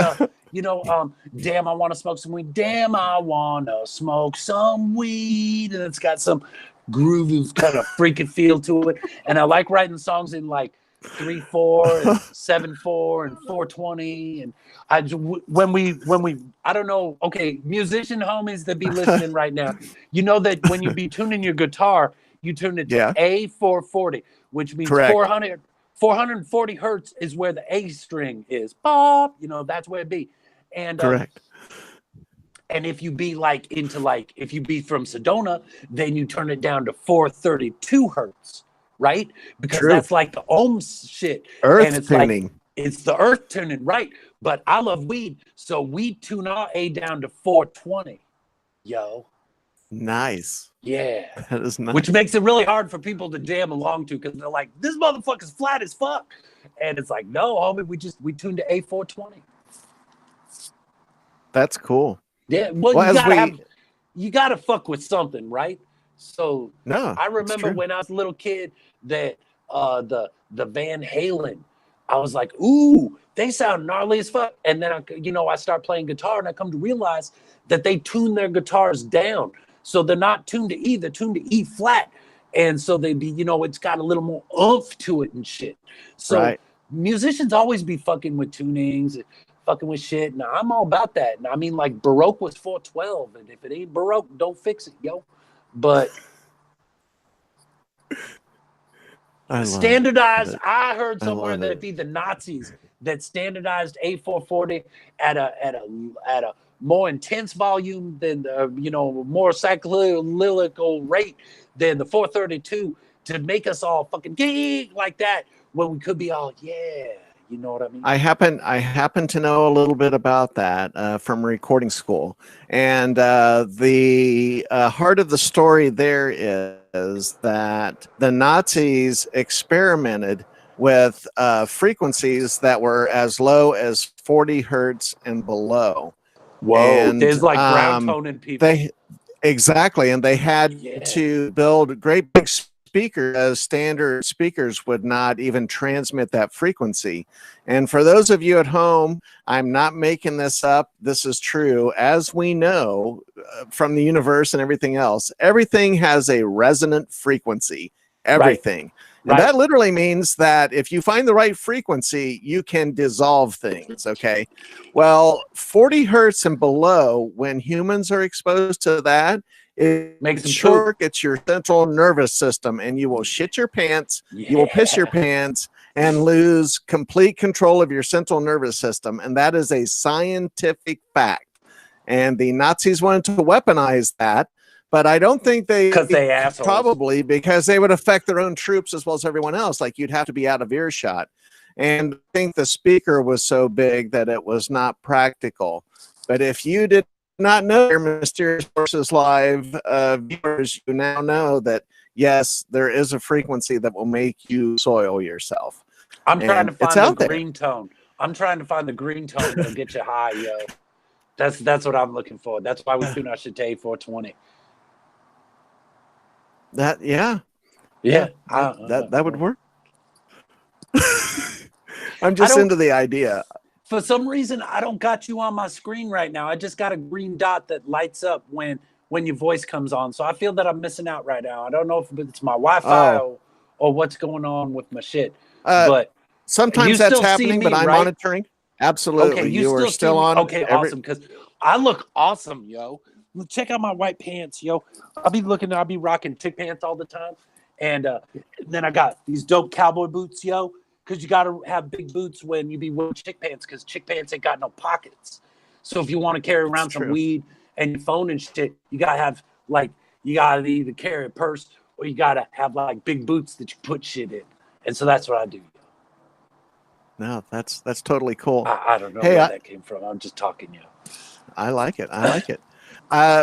you know, damn, I want to smoke some weed. Damn, I want to smoke some weed. And it's got some groovy kind of freaking feel to it. And I like writing songs in like 3/4 and 7/4 and 4/20, and when we I don't know, okay, musician homies that be listening right now, you know that when you be tuning your guitar, you tune it to A440, which means 440 hertz is where the A string is. Pop, you know, that's where it be. And correct. And if you be like into like, if you be from Sedona, then you turn it down to 432 hertz. Right? Because that's like the ohms shit. Earth and it's tuning. Like, it's the earth tuning, right? But I love weed, so we tune our A down to 420. yo. Nice. Yeah. That is nice. Which makes it really hard for people to jam along to because they're like, this motherfucker's flat as fuck. And it's like, no, homie, we tuned to A420. That's cool. Yeah, well, you gotta fuck with something, right? So no, I remember when I was a little kid that the Van Halen, I was like, ooh, they sound gnarly as fuck. And then I start playing guitar and I come to realize that they tune their guitars down. So they're not tuned to E, they're tuned to E flat. And so they'd be, it's got a little more oomph to it and shit. So musicians always be fucking with tunings, fucking with shit. And I'm all about that. And I mean, like, Baroque was 412. And if it ain't Baroque, don't fix it, yo. But standardized, I heard somewhere that it'd be the Nazis that standardized A440 at a more intense volume than more cyclical rate than the 432 to make us all fucking geek like that when we could be all you know what I mean? I happen to know a little bit about that from recording school, and the heart of the story there is that the Nazis experimented with frequencies that were as low as 40 hertz and below. Whoa, and, there's like ground tone in people. And they had to build great big speakers, as standard speakers would not even transmit that frequency. And for those of you at home, I'm not making this up. This is true. As we know from the universe and everything else, everything has a resonant frequency. Everything. Right. And that literally means that if you find the right frequency, you can dissolve things, okay? Well, 40 hertz and below, when humans are exposed to that, it makes shortcuts your central nervous system, and you will shit your pants, you will piss your pants, and lose complete control of your central nervous system. And that is a scientific fact. And the Nazis wanted to weaponize that. But I don't think probably because they would affect their own troops as well as everyone else. Like, you'd have to be out of earshot. And I think the speaker was so big that it was not practical. But if you did not know your Mysterious Forces Live viewers, you now know that, yes, there is a frequency that will make you soil yourself. I'm trying to find the green tone. I'm trying to find the green tone that'll get you high, yo. That's what I'm looking for. That's why we tune our shit to A420. That would work. I'm just into the idea. For some reason, I don't got you on my screen right now. I just got a green dot that lights up when your voice comes on. So I feel that I'm missing out right now. I don't know if it's my Wi-Fi or what's going on with my shit. But sometimes that's happening, but I'm monitoring. Absolutely. Okay, you are still on. Okay, awesome. Because I look awesome, yo. Check out my white pants, yo. I'll be rocking chick pants all the time. And then I got these dope cowboy boots, yo. Because you got to have big boots when you be wearing chick pants, because chick pants ain't got no pockets. So if you want to carry around some weed and your phone and shit, you got to have, you got to either carry a purse or you got to have, big boots that you put shit in. And so that's what I do. No, that's totally cool. I don't know where that came from. I'm just talking, yo. I like it.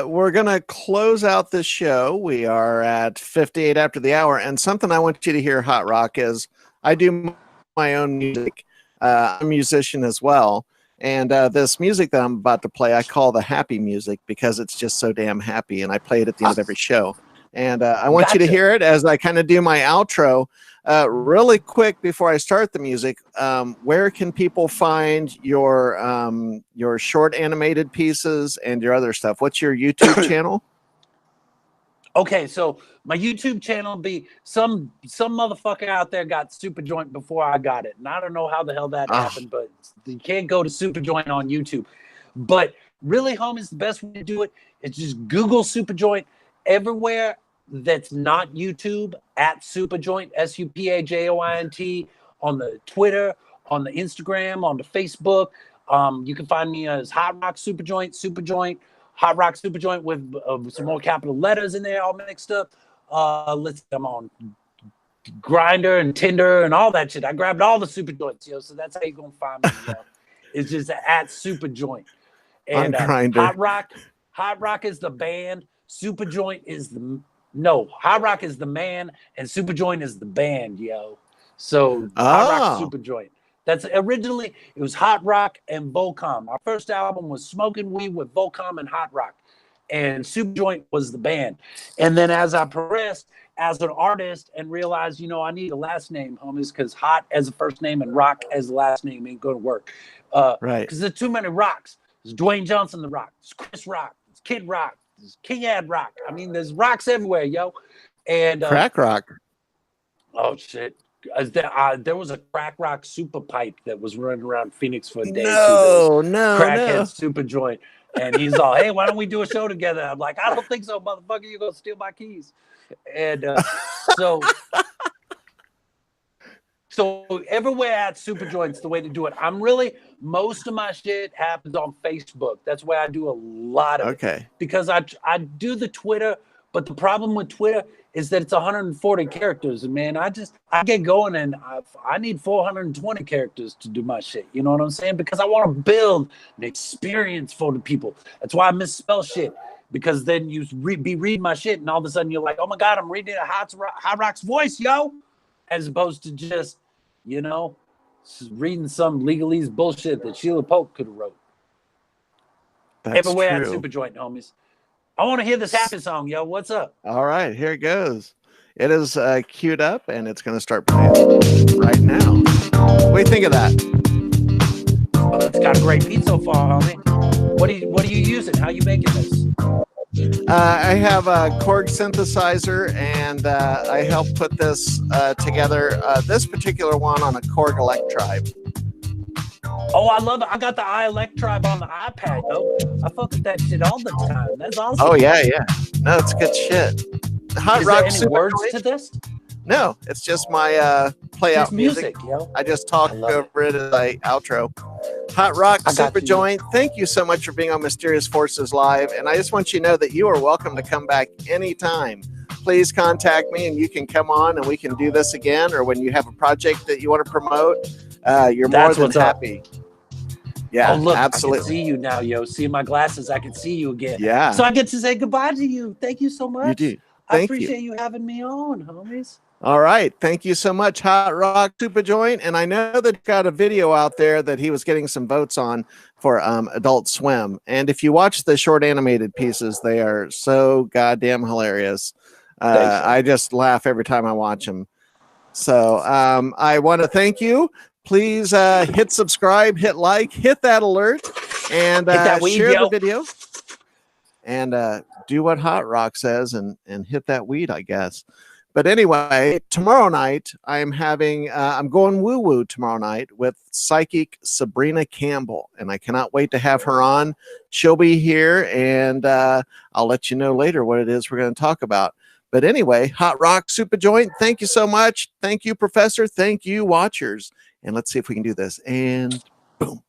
We're going to close out this show. We are at 58 after the hour. And something I want you to hear, Hot Rock, is I do my own music. I'm a musician as well. And this music that I'm about to play, I call the happy music because it's just so damn happy. And I play it at the end of every show. And I want you to hear it as I kind of do my outro. Really quick before I start the music, where can people find your short animated pieces and your other stuff? What's your YouTube channel? Okay, so my YouTube channel be some motherfucker out there got Supajoint before I got it, and I don't know how the hell that happened, but you can't go to Supajoint on YouTube. But really, homies, the best way to do it is just Google Supajoint everywhere that's not YouTube at Supajoint, Supajoint, on the Twitter, on the Instagram, on the Facebook. You can find me as Hot Rock Supajoint, Hot Rock Supajoint with some more capital letters in there all mixed up. Let's see, I'm on Grindr and Tinder and all that shit. I grabbed all the Supajoints, yo. So that's how you're gonna find me, yo. It's just at Supajoint. And Hot Rock is the band. Supajoint is the no. Hot Rock is the man, and Supajoint is the band, yo. So Hot Rock Oh, Supajoint. That's originally it was Hot Rock and Volcom. Our first album was Smoking Weed with Volcom and Hot Rock, and Supajoint was the band. And then as I progressed as an artist and realized, I need a last name, homies, because Hot as a first name and Rock as a last name ain't going to work. right. Because there's too many Rocks. There's Dwayne Johnson, the Rock. There's Chris Rock. There's Kid Rock. There's King Ad Rock. I mean, there's rocks everywhere, yo. And Crack rock. oh shit. There was a crack rock super pipe that was running around Phoenix for a day. No, Crackhead super joint. And he's all, hey, why don't we do a show together? I'm like, I don't think so, motherfucker. You're going to steal my keys. And so everywhere at Supajoint's the way to do it. Most of my shit happens on Facebook. That's where I do a lot of it. Because I do the Twitter, but the problem with Twitter is that it's 140 characters. And man, I get going and I need 420 characters to do my shit. You know what I'm saying? Because I want to build an experience for the people. That's why I misspell shit. Because then you be reading my shit and all of a sudden you're like, oh my God, I'm reading a Hot Rock's voice, yo. As opposed to just, reading some legalese bullshit that Sheila Polk could have wrote. That's everywhere true. at Supajoint, homies. I want to hear this happy song, yo. What's up? All right, here it goes. It is queued up, and it's going to start playing right now. What do you think of that? Well, it's got a great beat so far, homie. What are you using? How you making this? I have a Korg synthesizer, and I helped put this together. This particular one on a Korg Electribe. Oh, I love it. I got the iElectribe on the iPad, though. I fuck with that shit all the time. That's awesome. Oh, yeah. No, it's good shit. Hot Is Rock there any words to this? No, it's just my play out music. Yo. I just talk over it as I outro. Hot Rock Supajoint, thank you so much for being on Mysterious Forces Live. And I just want you to know that you are welcome to come back anytime. Please contact me and you can come on and we can do this again. Or when you have a project that you want to promote, you're more than happy. Yeah, look, absolutely. I can see you now, yo. See my glasses, I can see you again. Yeah. So I get to say goodbye to you. Thank you so much. You do. I appreciate you having me on, homies. All right. Thank you so much, Hot Rock Supajoint. And I know that got a video out there that he was getting some votes on for Adult Swim. And if you watch the short animated pieces, they are so goddamn hilarious. I just laugh every time I watch them. So I want to thank you. Please hit subscribe, hit like, hit that alert, and share the video. And do what Hot Rock says and hit that weed, I guess. But anyway, tomorrow night, I'm going woo-woo tomorrow night with psychic Sabrina Campbell. And I cannot wait to have her on. She'll be here, and I'll let you know later what it is we're going to talk about. But anyway, Hot Rock Supajoint, thank you so much. Thank you, Professor. Thank you, watchers. And let's see if we can do this. And boom.